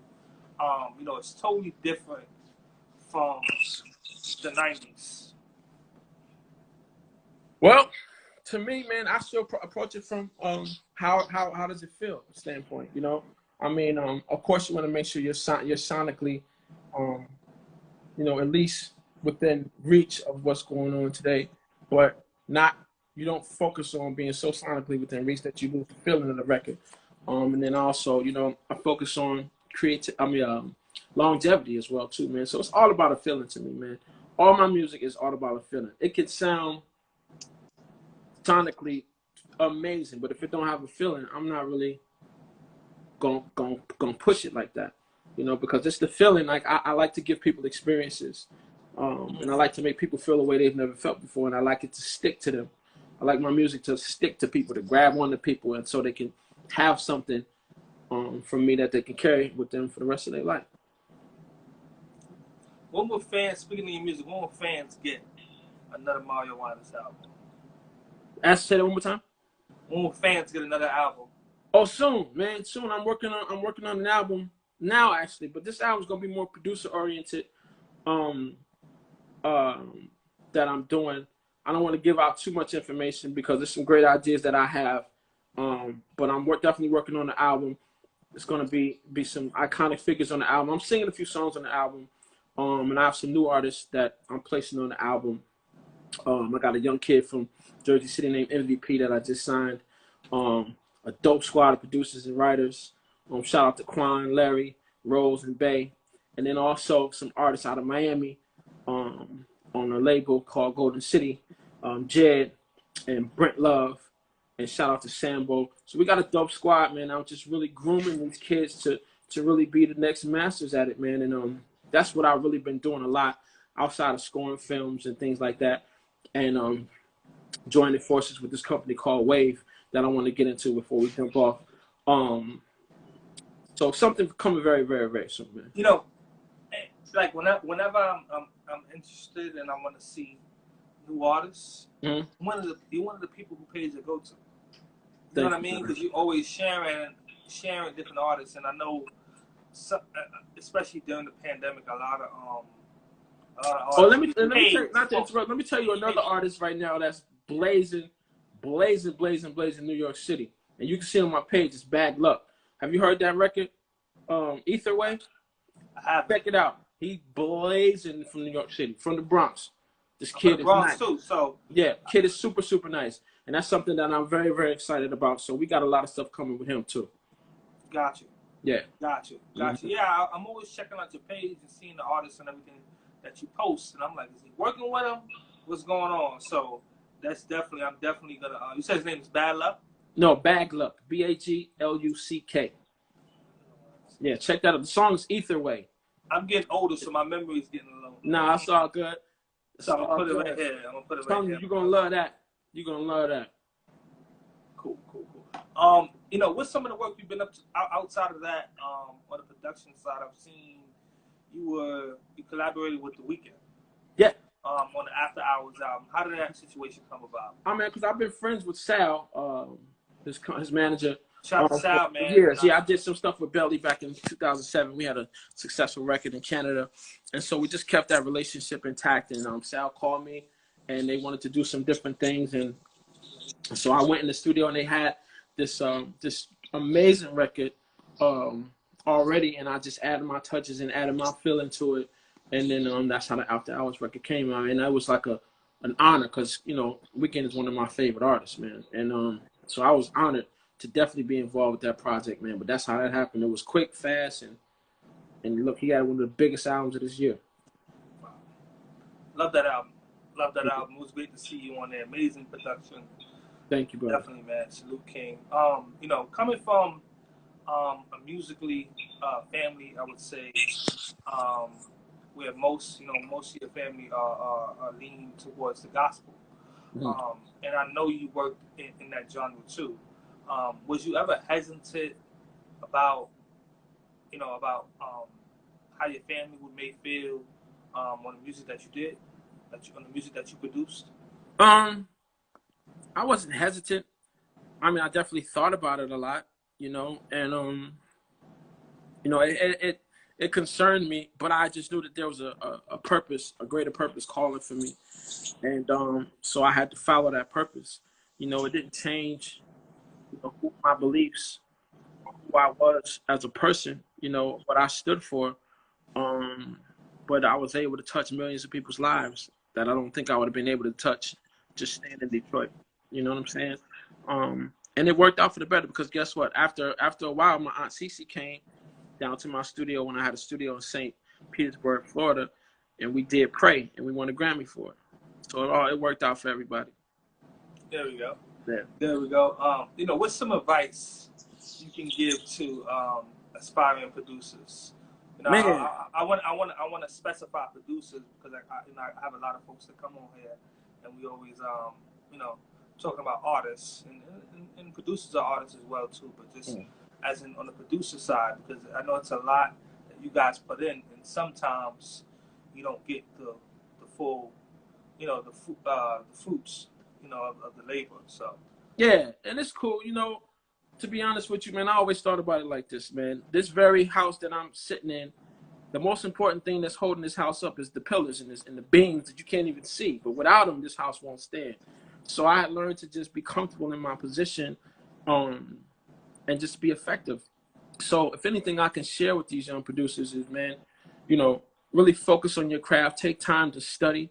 S1: You know, it's totally different from the 90s.
S2: Well, to me, man, I still approach it from how does it feel standpoint. You know, I mean, of course, you want to make sure you're sonically, you know, at least within reach of what's going on today, but not. You don't focus on being so sonically within reach that you lose the feeling of the record. And then also, you know, I focus on longevity as well too, man. So it's all about a feeling to me, man. All my music is all about a feeling. It can sound sonically amazing, but if it don't have a feeling, I'm not really gonna push it like that, you know, because it's the feeling. Like I like to give people experiences, and I like to make people feel a way they've never felt before, and I like it to stick to them. I like my music to stick to people, to grab onto people, and so they can have something from me that they can carry with them for the rest of their life.
S1: When will fans, speaking of your music, when will fans get another Mario Winans album?
S2: Say that one more time.
S1: When will fans get another album?
S2: Oh, soon, man. Soon. I'm working on an album now, actually, but this album's gonna be more producer oriented. That I'm doing. I don't want to give out too much information because there's some great ideas that I have. But I'm definitely working on the album. It's gonna be some iconic figures on the album. I'm singing a few songs on the album. And I have some new artists that I'm placing on the album. I got a young kid from Jersey City named MVP that I just signed. A dope squad of producers and writers. Shout out to Quan, Larry, Rose, and Bay. And then also some artists out of Miami on a label called Golden City. Jed and Brent Love. And shout out to Sambo. So we got a dope squad, man. I'm just really grooming these kids to really be the next masters at it, man. And that's what I've really been doing a lot outside of scoring films and things like that. And joining forces with this company called Wave that I want to get into before we jump off. So something coming very, very, very soon, man.
S1: You know, like whenever I'm interested and I want to see new artists, you're one of the people who pays to go to. You know what I mean? Because you're always sharing different artists, and I know, especially during the pandemic, a lot of artists. Oh,
S2: let me tell you another artist right now that's blazing New York City, and you can see on my page. It's Bad Luck. Have you heard that record, Ether Way?
S1: I have.
S2: Check it out. He blazing from New York City, from the Bronx. This kid is
S1: Bronx
S2: nice.
S1: Too, so
S2: yeah, kid is super, super nice. And that's something that I'm very, very excited about. So we got a lot of stuff coming with him too.
S1: Got you.
S2: Yeah.
S1: Got you. Yeah, I'm always checking out your page and seeing the artists and everything that you post. And I'm like, is he working with him? What's going on? So I'm definitely gonna you said his name is Bad Luck?
S2: No, Bad Luck. BAGLUCK. Yeah, check that out. The song's Ether Way.
S1: I'm getting older, so my memory is getting low.
S2: Nah, that's all good.
S1: So I'm gonna put it right here.
S2: You're gonna love that. You're gonna love that.
S1: Cool. You know, what's some of the work you've been up to outside of that? On the production side, I've seen you collaborated with The Weeknd.
S2: Yeah.
S1: On the After Hours album. How did that situation come about?
S2: I mean, because I've been friends with Sal, his manager.
S1: Shout out to Sal, man.
S2: Years. Yeah, I did some stuff with Belly back in 2007. We had a successful record in Canada, and so we just kept that relationship intact. And Sal called me, and they wanted to do some different things, and so I went in the studio, and they had this amazing record already, and I just added my touches and added my feeling to it, and then that's how the After Hours record came out, and that was like an honor because you know Weeknd is one of my favorite artists, man, and so I was honored to definitely be involved with that project, man. But that's how that happened. It was quick, fast, and look, he had one of the biggest albums of this year.
S1: Love that album. It was great to see you on there. Amazing production.
S2: Thank you, brother.
S1: Definitely, man. Salute, King. You know, coming from a musically family, I would say, where most of your family are leaning towards the gospel. Mm-hmm. And I know you worked in that genre too. Was you ever hesitant about how your family may feel on the music that you did, on the music that you produced?
S2: I wasn't hesitant. I mean, I definitely thought about it a lot, you know, and it concerned me, but I just knew that there was a purpose, a greater purpose calling for me, and so I had to follow that purpose. You know, it didn't change, you know, who my beliefs, who I was as a person, you know, what I stood for. But I was able to touch millions of people's lives that I don't think I would have been able to touch just staying in Detroit. You know what I'm saying? And it worked out for the better because guess what? After a while, my aunt Cece came down to my studio when I had a studio in St. Petersburg, Florida, and we did Pray, and we won a Grammy for it. So it worked out for everybody.
S1: There we go.
S2: Yeah.
S1: There we go. You know, what's some advice you can give to aspiring producers? You know,
S2: Man.
S1: I want to specify producers because I have a lot of folks that come on here, and we always you know, talking about artists and producers are artists as well too, but just as in on the producer side, because I know it's a lot that you guys put in, and sometimes you don't get the full, you know, the fruits, you know, of the labor. So
S2: Yeah, and it's cool. You know, to be honest with you, man, I always thought about it like this, man. This very house that I'm sitting in, the most important thing that's holding this house up is the pillars and the beams that you can't even see. But without them, this house won't stand. So I had learned to just be comfortable in my position, and just be effective. So if anything I can share with these young producers is, man, you know, really focus on your craft. Take time to study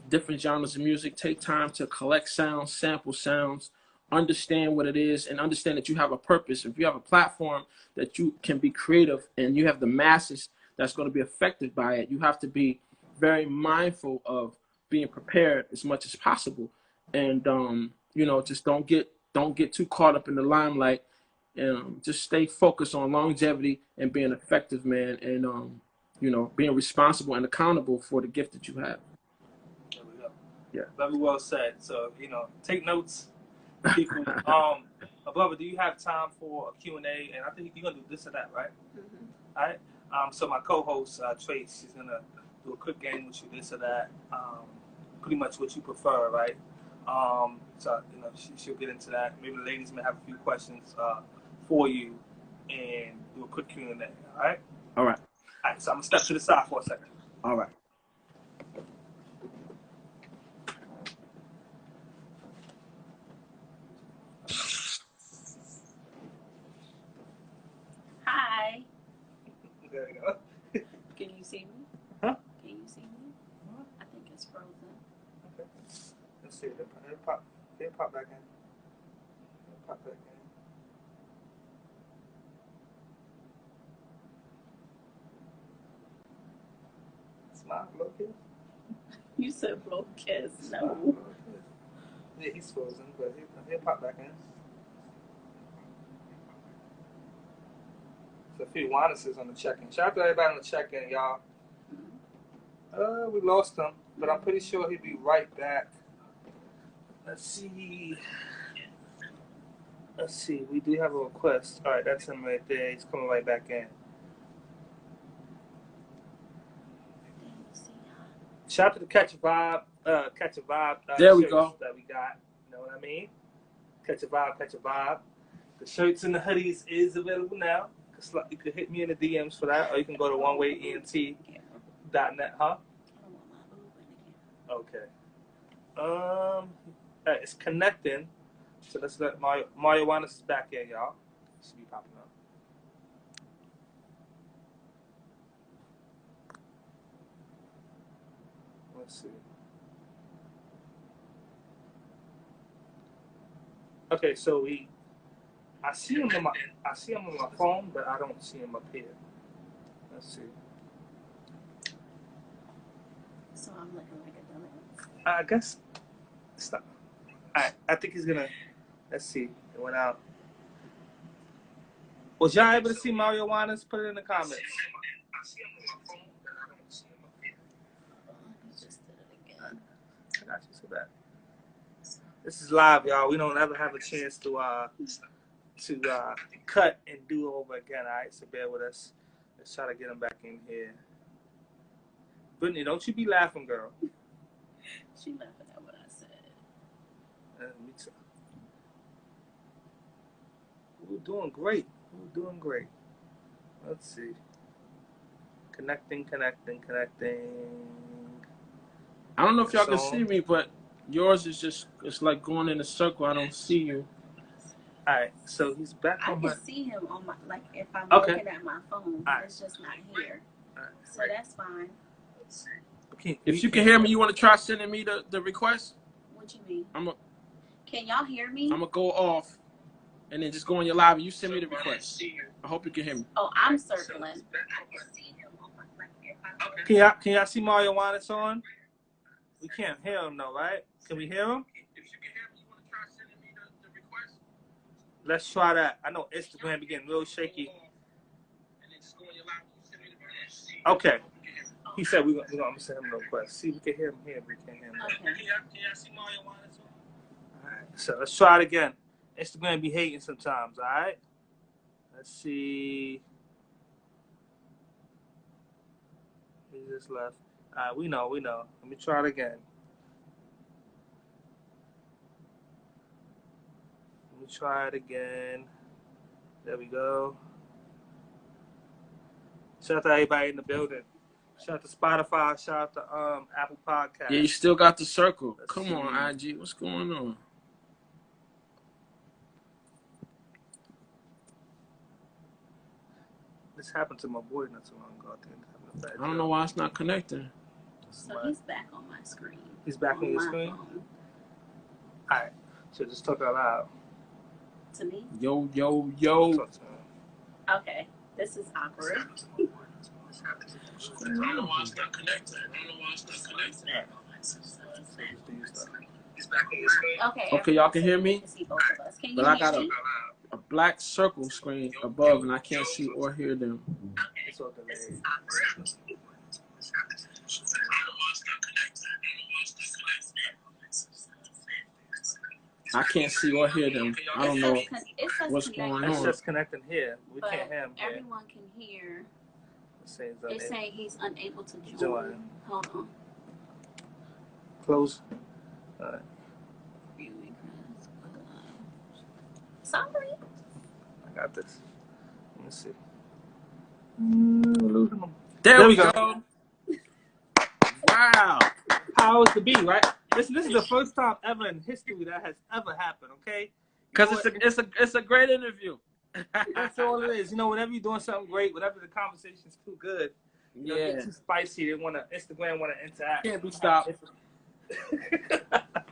S2: different genres of music. Take time to collect sounds, sample sounds, understand what it is, and understand that you have a purpose. If you have a platform that you can be creative and you have the masses that's going to be affected by it, you have to be very mindful of being prepared as much as possible. And you know, just don't get too caught up in the limelight. Just stay focused on longevity and being effective, man, and you know, being responsible and accountable for the gift that you have.
S1: there we go.
S2: Yeah.
S1: Very well said. So, you know, take notes, people. Brother, do you have time for a Q&A? And I think you're gonna do this or that, right?
S3: Mm-hmm.
S1: All right. So my co-host Trace, she's gonna do a quick game with you, this or that. Pretty much what you prefer, right? So you know, she'll get into that. Maybe the ladies may have a few questions for you, and do a quick Q&A. All right.
S2: All right.
S1: All right. So I'm gonna step to the side for a second.
S2: All right.
S3: Hi.
S1: There you go.
S3: Can you see me?
S1: Huh?
S3: Can you see me? I think it's frozen.
S1: Okay. Let's see. It'll pop back in. It'll pop back in. Smile, little kid.
S3: You said broadcast. No.
S1: Yeah, he's frozen, but he'll pop back in. So a few Winuses on the check-in. Shout out to everybody on the check-in, y'all. We lost him, but I'm pretty sure he'll be right back. Let's see. We do have a request. All right, that's him right there. He's coming right back in. Shout out to the Catch a Vibe.
S2: There we
S1: shirts
S2: go.
S1: that we got. You know what I mean? Catch a Vibe. The shirts and the hoodies is available now. You could hit me in the DMs for that, or you can go to onewayent.net, huh? Okay. It's connecting. So let's let Mario Winans is back in, y'all. It should be popping up. Let's see. Okay, so I see him on my phone, but I don't see him up here. Let's see.
S3: So I'm looking like a dumbass.
S1: I guess. Stop. I think he's gonna. Let's see. It went out. Was y'all able to see Mario Winans? Put it in the comments. I see him on my phone, but I don't see him up here.
S3: You just did it again.
S1: I got you. So that. This is live, y'all. We don't ever have a chance to cut and do over again. All right, so bear with us. Let's try to get him back in here. Brittany, don't you be laughing, girl.
S3: She laughing at what I said.
S1: Me too. We're doing great. Let's see. Connecting.
S2: I don't know if y'all can see me, but Yours is just, it's like going in a circle. I don't see you.
S1: All right, so he's back
S3: I
S1: on
S3: can
S1: my.
S3: see him on my, like, if I'm
S1: Okay.
S3: looking at my phone.
S1: All right.
S3: It's just not here.
S1: All right.
S3: So that's fine.
S1: Okay,
S2: If you can hear me, you want to try sending me the request?
S3: What you mean?
S2: I'm
S3: Can y'all hear me?
S2: gonna go off, and then just go on your live and you send me the request. I hope you can hear me.
S3: Oh, I'm circling.
S1: Can y'all see Mario Winans on? We can't hear him though, right? Can we hear him?
S2: If you can hear me, you want to try sending me the request?
S1: Let's try that. I know Instagram be getting real shaky. Okay. He said we're gonna send him a request. See if we can hear him here. If we can't hear him.
S3: Okay.
S1: Can y'all see Mario Winans on? All right. So let's try it again. Instagram be hating sometimes. All right. Let's see. He just left. All right. We know. Let me try it again. Let me try it again. There we go. Shout out to everybody in the building. Shout out to Spotify. Shout out to Apple Podcasts.
S2: Yeah, you still got the circle.
S1: Let's
S2: Come
S1: see.
S2: on, IG. What's going on?
S1: This happened to my boy not too long ago.
S2: I don't know why it's not connecting.
S3: So he's back on my screen.
S1: He's back on your
S3: my
S1: screen?
S3: phone.
S1: All right. So just talk out loud.
S3: To me?
S2: Yo.
S1: Talk to him.
S3: Okay. This is awkward.
S2: I don't know why it's not connecting.
S1: He's back on your screen.
S2: Okay, y'all can hear me?
S3: Can see both of us. Can you
S2: But I
S3: hear
S2: got
S3: me?
S2: a black circle screen above, and I can't see or hear them.
S1: It's all delayed.
S2: I can't see or hear them. I don't know
S3: It says
S2: what's
S3: connected,
S2: going
S1: It's
S2: on.
S1: just connecting here. We
S3: but
S1: can't hear him here.
S3: everyone can hear.
S1: It's saying
S3: They're saying he's unable to join.
S1: Join.
S3: Hold on.
S1: Close. All right.
S3: Sorry.
S1: I got this. Let me see. We're losing them.
S2: There we go. Wow.
S1: Powers to be, right? This is the first time ever in history that has ever happened, okay?
S2: Because it's a great interview.
S1: That's all it is. You know, whenever you're doing something great, whenever the conversation's too good, you know,
S2: Yeah.
S1: get too spicy, Instagram want to interact.
S2: Can't be stopped.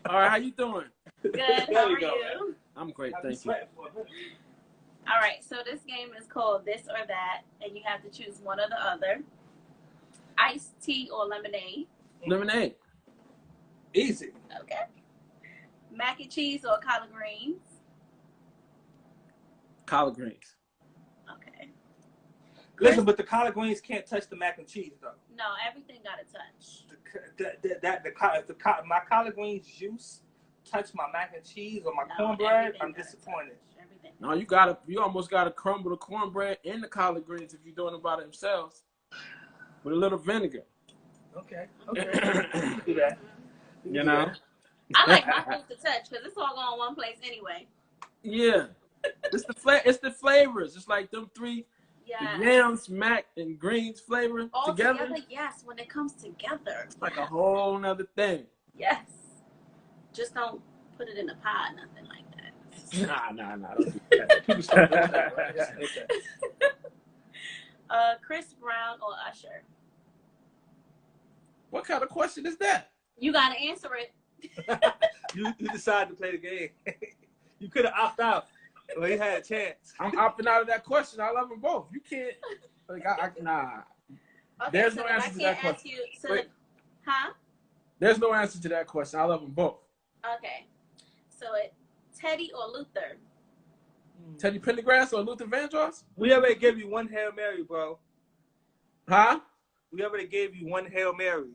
S2: All right, how you doing?
S3: Good.
S1: There
S3: How
S1: we
S3: are
S1: go.
S3: you?
S2: I'm great, thank you.
S3: All right. So this game is called This or That, and you have to choose one or the other. Iced tea or lemonade.
S2: Lemonade.
S1: Easy.
S3: Okay. Mac and cheese or collard greens.
S2: Collard greens.
S3: Okay.
S1: Listen, but the collard greens can't touch the mac and cheese, though.
S3: No, everything got to touch.
S1: If my collard greens juice touch my mac and cheese or my
S3: No,
S1: cornbread,
S3: everything
S1: I'm
S3: gotta
S1: disappointed.
S3: touch. Everything.
S2: No, you almost gotta crumble the cornbread and the collard greens if you're doing it by themselves with a little vinegar.
S1: Okay. Do that.
S2: You know?
S3: I like my food to touch because it's all going one place anyway.
S2: Yeah. It's the flavors. It's like them three
S3: Yeah.
S2: yams, mac, and greens flavor
S3: All
S2: together.
S3: yes, when it comes together.
S2: It's like a whole nother thing.
S3: Yes. Just don't put it in a pie, nothing like that.
S2: Nah. Don't do that. People start doing that, right?
S1: Okay.
S3: Chris Brown or Usher?
S2: What kind of question is that?
S3: You got to answer it.
S1: You decided to play the game. You could have opted out. Well, you had a chance.
S2: I'm opting out of that question. I love them both. You can't. Like, nah.
S3: Okay,
S2: There's
S3: so
S2: no
S3: then
S2: answer
S3: I
S2: to
S3: can't
S2: that
S3: ask
S2: question.
S3: you. So,
S2: Wait.
S3: huh?
S2: There's no answer to that question. I love them both.
S3: Okay. So Teddy or Luther?
S2: Teddy Pendergrass or Luther Vandross?
S1: We already gave you one Hail Mary, bro.
S2: Huh?
S1: We already gave you one Hail Mary.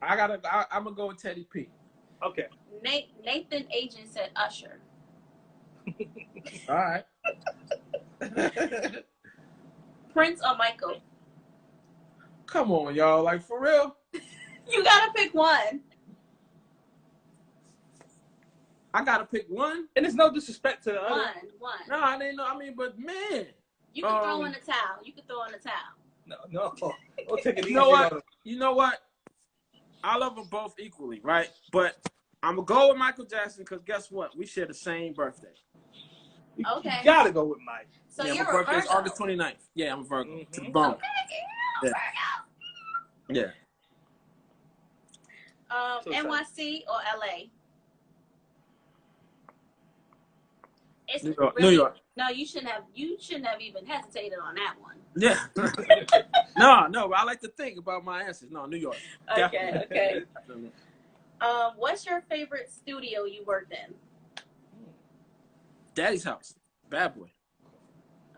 S2: I'm gonna go with Teddy P.
S1: Okay.
S3: Nathan Agent said Usher.
S2: All right.
S3: Prince or Michael?
S2: Come on, y'all. Like, for real?
S3: You gotta pick one.
S2: I gotta pick one?
S1: And it's no disrespect to the other.
S3: One.
S2: No, I didn't know. I mean, but man.
S3: You can throw in the towel.
S1: No. Don't take it easy.
S2: You know what? You know what? I love them both equally, right? But I'm gonna go with Michael Jackson because guess what? We share the same birthday.
S3: Okay.
S1: You gotta go with Mike.
S3: So
S2: yeah,
S3: you're
S2: my birthday
S3: a
S2: is
S3: Virgo.
S2: August 29th. Yeah, I'm a Virgo.
S1: Mm-hmm.
S2: To the bone.
S3: Okay,
S2: Yeah.
S3: Virgo.
S2: Yeah.
S1: So
S3: NYC or LA? It's
S2: New York.
S3: really,
S2: New York.
S3: No, you shouldn't have even hesitated on that one.
S2: Yeah. no, but I like to think about my answers. No, New York.
S3: Okay, okay.
S2: Definitely.
S3: What's your favorite studio you worked in?
S2: Daddy's house. BadBoy.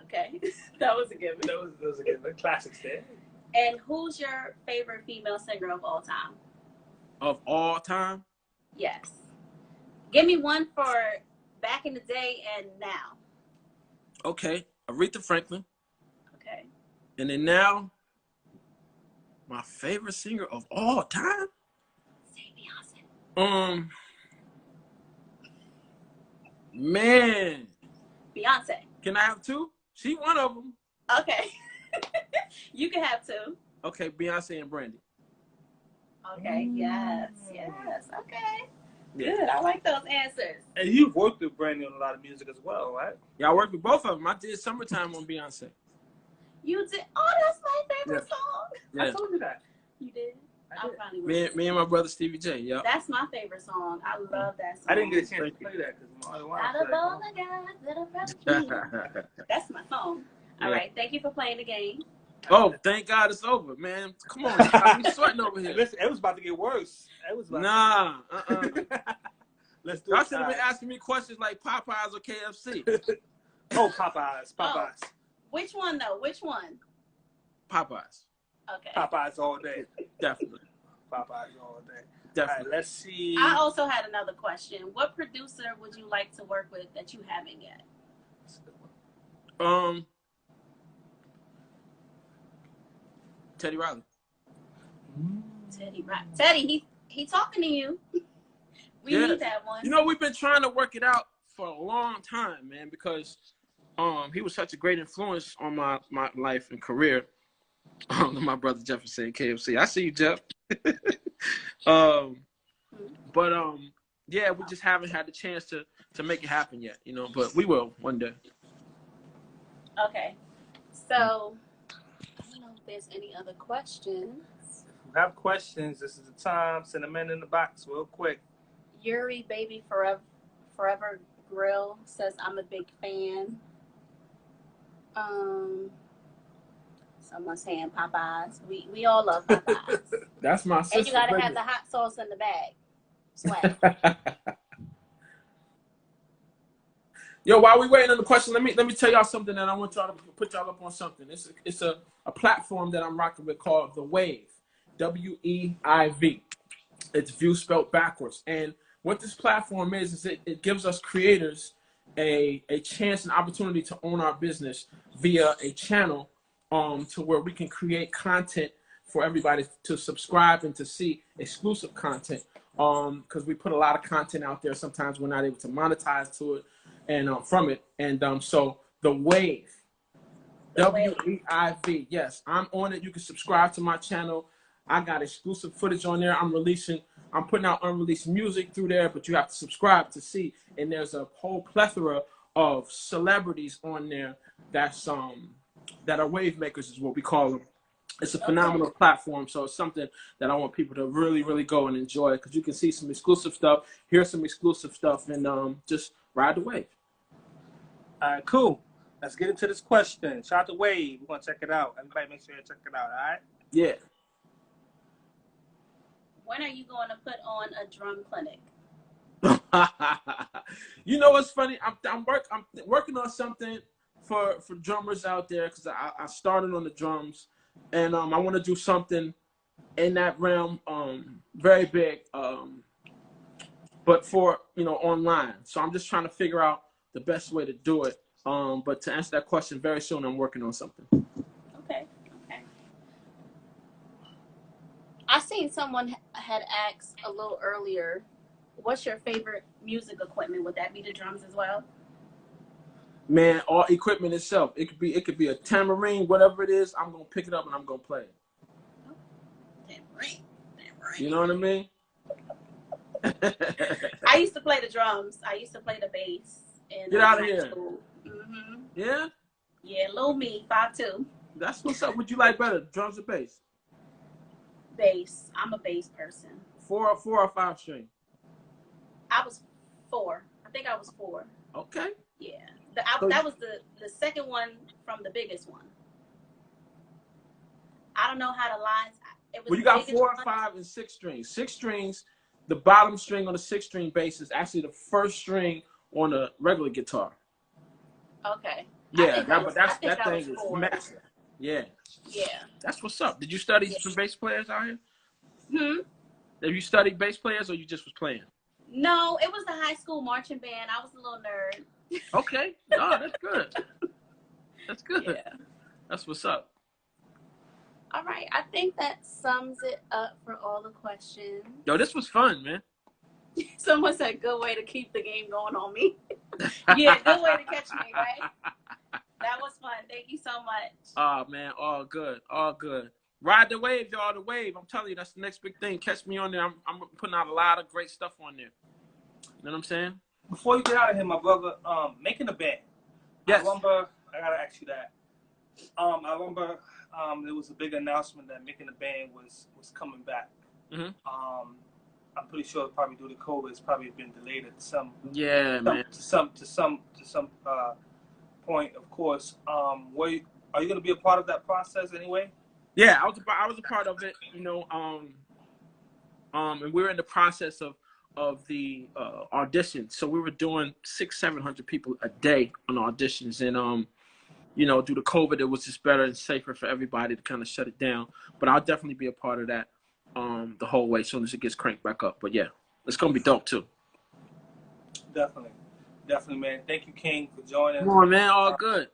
S3: Okay, that was a given.
S1: That was a good classics there.
S3: And who's your favorite female singer of all time?
S2: Of all time?
S3: Yes. Give me one for back in the day and now.
S2: Okay. Aretha Franklin.
S3: Okay.
S2: And then now, my favorite singer of all time?
S3: Say Beyonce.
S2: Man.
S3: Beyonce.
S2: Can I have two? She one of them.
S3: Okay. You can have two.
S2: Okay, Beyonce and Brandy.
S3: Okay, yes. Okay.
S2: Yeah.
S3: Good. I like those answers.
S1: And you've worked with Brandy on a lot of music as well, right?
S2: Yeah, I worked with both of them. I did Summertime on Beyonce.
S3: You did. Oh, that's my favorite song.
S2: Yeah.
S1: I told you that.
S3: You did. I finally
S2: Me and my brother Stevie J. Yep.
S3: That's my favorite song. I love that song.
S1: I didn't get a chance to play that because
S3: Out of all the guys that are from me. That's my song. All right. Thank you for playing the game.
S2: Oh, thank God it's over, man. Come on, I'm sweating over here.
S1: Listen, it was about to get worse. It was about Let's do it.
S2: Y'all should have been asking me questions like Popeyes or KFC.
S1: Oh, Popeyes.
S3: Oh, which one though? Which one?
S2: Popeyes.
S3: Okay.
S1: Popeyes all day.
S2: Definitely.
S1: Popeyes all day.
S2: Definitely.
S1: All right, let's see.
S3: I also had another question. What producer would you like to work with that you haven't yet?
S2: Teddy Riley.
S3: Teddy, he talking to you. We need that one.
S2: You know, we've been trying to work it out for a long time, man, because he was such a great influence on my life and career. My brother Jeff is saying KFC. I see you, Jeff. Yeah, we just haven't had the chance to make it happen yet, you know, but we will one day.
S3: Okay. So, I don't know if there's any other questions.
S1: If you have questions, this is the time. Send them in the box real quick.
S3: Yuri Baby Forever Grill says, I'm a big fan. Someone's saying Popeyes. We all love Popeyes.
S2: That's my sister.
S3: And you gotta have the hot sauce in the bag. Swag.
S2: Yo, while we waiting on the question, let me tell y'all something that I want y'all to put y'all up on something. It's a platform that I'm rocking with called The Wave. WEIV. It's view spelled backwards. And what this platform is it gives us creators a chance and opportunity to own our business via a channel to where we can create content for everybody to subscribe and to see exclusive content. Because we put a lot of content out there. Sometimes we're not able to monetize to it and from it. And so The Wave, WEIV, yes, I'm on it. You can subscribe to my channel. I got exclusive footage on there. I'm putting out unreleased music through there, but you have to subscribe to see. And there's a whole plethora of celebrities on there that are wave makers, is what we call them. It's a phenomenal platform, so it's something that I want people to really, really go and enjoy, because you can see some exclusive stuff, hear some exclusive stuff, and just ride the wave.
S1: All right, cool. Let's get into this question. Shout out to Wave. We're going to check it out. Everybody make sure you check it out, all right?
S2: Yeah.
S3: When are you going to put on a drum clinic?
S2: You know what's funny? I'm working on something for drummers out there, because I started on the drums, and I want to do something in that realm, very big, but for online. So I'm just trying to figure out the best way to do it. But to answer that question, very soon I'm working on something.
S3: Okay. I seen someone had asked a little earlier, what's your favorite music equipment? Would that be the drums as well?
S2: Man, all equipment itself. It could be a tambourine, whatever it is. I'm gonna pick it up and I'm gonna play it.
S3: Tambourine.
S2: You know what I mean?
S3: I used to play the drums. I used to play the bass in
S2: Get out of
S3: high
S2: here.
S3: school. Mm-hmm.
S2: Yeah?
S3: Yeah, little me, 5'2".
S2: That's what's up. Would you like better, drums or bass?
S3: Bass. I'm a bass person.
S2: 4 or 5 string?
S3: I was 4. I think I was 4.
S2: Okay.
S3: Yeah. That was the second one from the biggest one. I don't know how the lines.
S2: Well, you got 4, 5, and 6 strings. 6 strings, the bottom string on the 6-string bass is actually the first string on a regular guitar.
S3: Okay.
S2: Yeah, that thing is massive. Yeah.
S3: Yeah.
S2: That's what's up. Did you study some bass players out here?
S3: Hmm?
S2: Have you studied bass players or you just was playing?
S3: No, it was the high school marching band. I was a little nerd.
S2: Okay. Oh, that's good. That's good.
S3: Yeah.
S2: That's what's up.
S3: All right. I think that sums it up for all the questions.
S2: Yo, this was fun, man.
S3: Someone said, good way to keep the game going on me. Yeah, good way to catch me, right? That was fun. Thank you so much.
S2: Oh, man. All good. All good. Ride the wave, y'all. The wave. I'm telling you, that's the next big thing. Catch me on there. I'm putting out a lot of great stuff on there. You know what I'm saying?
S1: Before you get out of here, my brother, making a band.
S2: Yes.
S1: I remember, I gotta ask you that. I remember there was a big announcement that making a band was coming back.
S2: Mm-hmm.
S1: I'm pretty sure probably due to COVID, it's probably been delayed at some point, of course. Are you gonna be a part of that process anyway?
S2: Yeah, I was a part of it, you know, and we were in the process of the auditions. So we were doing 600-700 people a day on auditions, and you know, due to COVID, it was just better and safer for everybody to kind of shut it down. But I'll definitely be a part of that the whole way as soon as it gets cranked back up. But yeah, it's gonna be dope too.
S1: Definitely, man. Thank you, King, for joining.
S2: Come on, man. All good.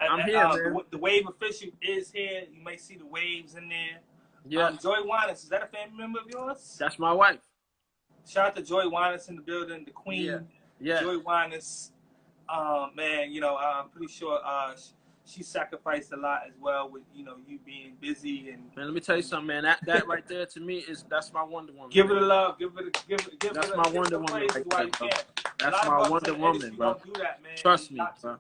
S2: I'm here, man.
S1: The Wave official is here. You may see the waves in there.
S2: Yeah.
S1: Joy Winans, is that a family member of yours?
S2: That's my wife.
S1: Shout out to Joy Winans in the building, the queen.
S2: Yeah.
S1: Joy Winans, man, you know, I'm pretty sure she sacrificed a lot as well with, you know, you being busy and.
S2: Man, let me tell you something, man. That right there to me that's my Wonder Woman.
S1: Give it a love.
S2: That's my Wonder Woman right there, bro. That's my Wonder Woman, bro.
S1: Don't do that, man.
S2: Trust me, bro.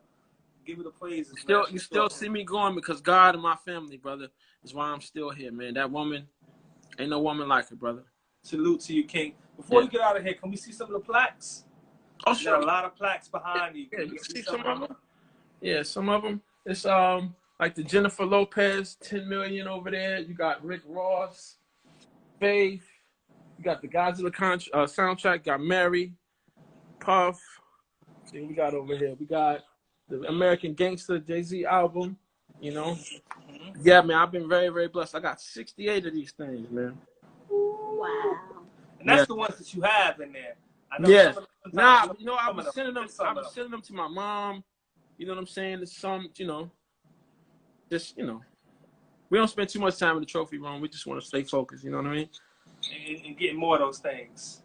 S1: Give it a praise.
S2: You still see me going because God and my family, brother, is why I'm still here, man. That woman, ain't no woman like her, brother.
S1: Salute to you, King. Before you get out of here, can we see some of the plaques?
S2: Oh, sure.
S1: Got a lot of plaques behind you.
S2: Yeah, you see some of them? Yeah, some of them. It's like the Jennifer Lopez, 10 million over there. You got Rick Ross, Faith. You got the Godzilla soundtrack. Got Mary, Puff. See what we got over here. We got the American Gangster Jay-Z album. You know. Yeah, man. I've been very, very blessed. I got 68 of these things, man.
S3: Wow.
S1: And that's the ones that you have in there. I know
S2: I was sending them to my mom. You know what I'm saying? There's some, you know, just, you know, we don't spend too much time in the trophy room. We just want to stay focused. You know what I mean?
S1: And getting more of those things.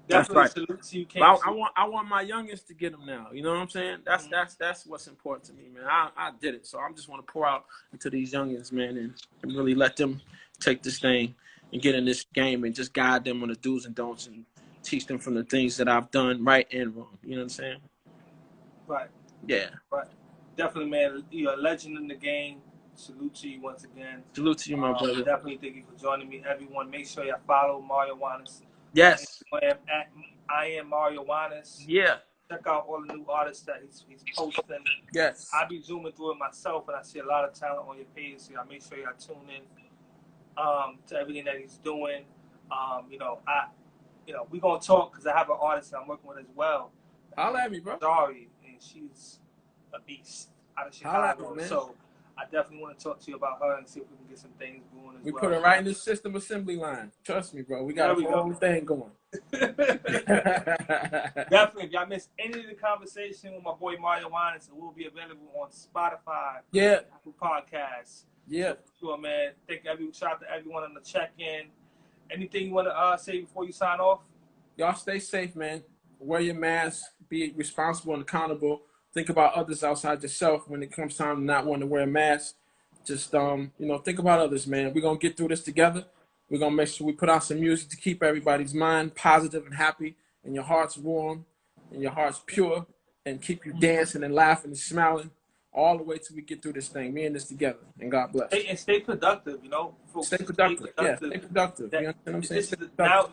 S2: Definitely. That's right.
S1: Salute to you,
S2: King. I want my youngest to get them now. You know what I'm saying? That's what's important to me, man. I did it, so I just want to pour out into these youngins, man, and really let them take this thing and get in this game and just guide them on the do's and don'ts and teach them from the things that I've done right and wrong. You know what I'm saying?
S1: Right.
S2: Yeah.
S1: Right. Definitely, man. You're a legend in the game. Salute to you once again.
S2: Salute to you, my brother.
S1: Definitely thank you for joining me. Everyone, make sure you follow Mario Winans.
S2: Yes.
S1: At I am Mario Winans.
S2: Yeah.
S1: Check out all the new artists that he's posting.
S2: Yes.
S1: I be zooming through it myself, and I see a lot of talent on your page. So I make sure y'all tune in to everything that he's doing. We gonna talk because I have an artist that I'm working with as well.
S2: Holla at me, bro.
S1: Sorry, and she's a beast out of Chicago.
S2: Me,
S1: so I definitely want to talk to you about her and see if we can get some things going as well.
S2: We put her right in the system assembly line. Trust me, bro. We got a whole thing going.
S1: Definitely. If y'all missed any of the conversation with my boy Mario Winans, it will be available on Spotify.
S2: Yeah.
S1: Apple Podcasts.
S2: Yeah.
S1: Sure, man. Shout out to everyone on the check-in. Anything you want to say before you sign off?
S2: Y'all stay safe, man. Wear your mask. Be responsible and accountable. Think about others outside yourself when it comes time to not want to wear a mask. Just, think about others, man. We're going to get through this together. We're going to make sure we put out some music to keep everybody's mind positive and happy, and your hearts warm, and your hearts pure, and keep you dancing and laughing and smiling all the way till we get through this thing. Me and this together. And God bless.
S1: And stay productive, you know. Folks,
S2: stay productive. Yeah, stay productive. You understand what I'm saying?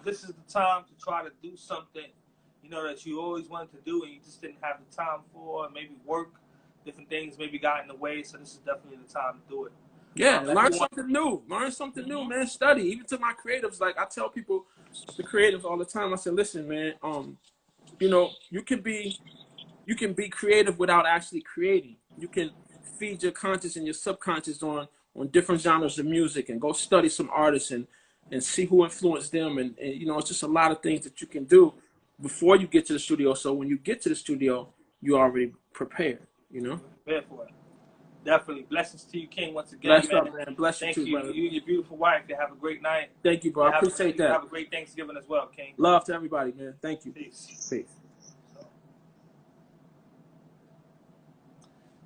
S1: This is the time to try to do something, you know, that you always wanted to do and you just didn't have the time for. Maybe work, different things maybe got in the way. So this is definitely the time to do it.
S2: Yeah, learn something new. Learn something new, man. Study. Even to my creatives, like I tell people, the creatives all the time. I say, listen, man. You know, you can be creative without actually creating. You can feed your conscious and your subconscious on different genres of music and go study some artists and see who influenced them. And you know, it's just a lot of things that you can do before you get to the studio. So when you get to the studio, you're already prepared, you know?
S1: Prepared for it. Definitely. Blessings to you, King, once again.
S2: Bless up, man. Bless you too, brother.
S1: You and your beautiful wife. You have a great night.
S2: Thank you, bro. I appreciate that.
S1: Have a great Thanksgiving as well, King.
S2: Love to everybody, man. Thank you.
S1: Peace.
S2: Peace.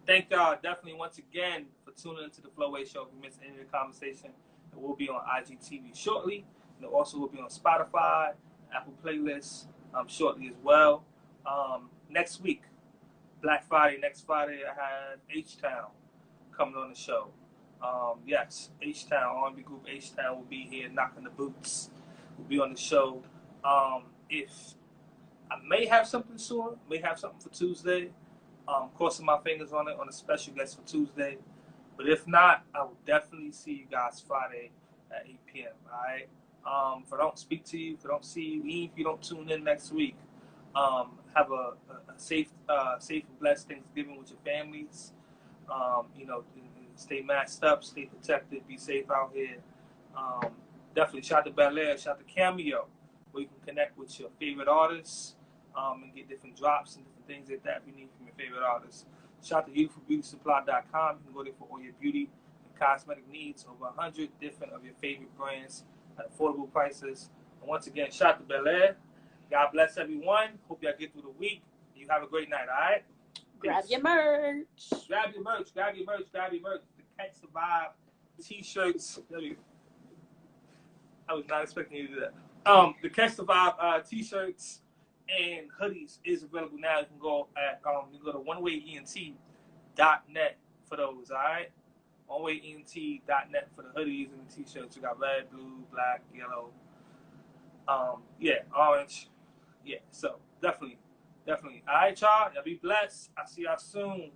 S1: Thank y'all definitely once again for tuning into the FloWay Show. If you missed any of the conversation, it will be on IGTV shortly. And it also will be on Spotify, Apple Playlists shortly as well. Next week, Black Friday, next Friday, I have H-Town coming on the show. Yes, H-Town, R&B group H-Town will be here knocking the boots. Will be on the show. If I may have something soon, may have something for Tuesday. Crossing my fingers on it on a special guest for Tuesday. But if not, I will definitely see you guys Friday at 8 p.m. All right. If I don't speak to you, if I don't see you, even if you don't tune in next week, have a safe and blessed Thanksgiving with your families. You know, stay masked up, stay protected, be safe out here. Definitely shout out to Bel-Air, shout out to Cameo, where you can connect with your favorite artists and get different drops and different things like that you need from your favorite artists. Shout out to youthfulbeautysupply.com. You can go there for all your beauty and cosmetic needs. Over 100 different of your favorite brands at affordable prices. And once again, shout out to Bel-Air. God bless everyone. Hope y'all get through the week. You have a great night, all right?
S3: Grab your merch.
S1: Grab your merch. Grab your merch. Grab your merch. The Catch the Vibe t-shirts. I was not expecting you to do that. The Catch the Vibe t-shirts and hoodies is available now. You can go at to onewayent.net for those, all right? onewayent.net for the hoodies and the t-shirts. You got red, blue, black, yellow, orange. Yeah, so definitely. All right, y'all. Y'all be blessed. I'll see y'all soon.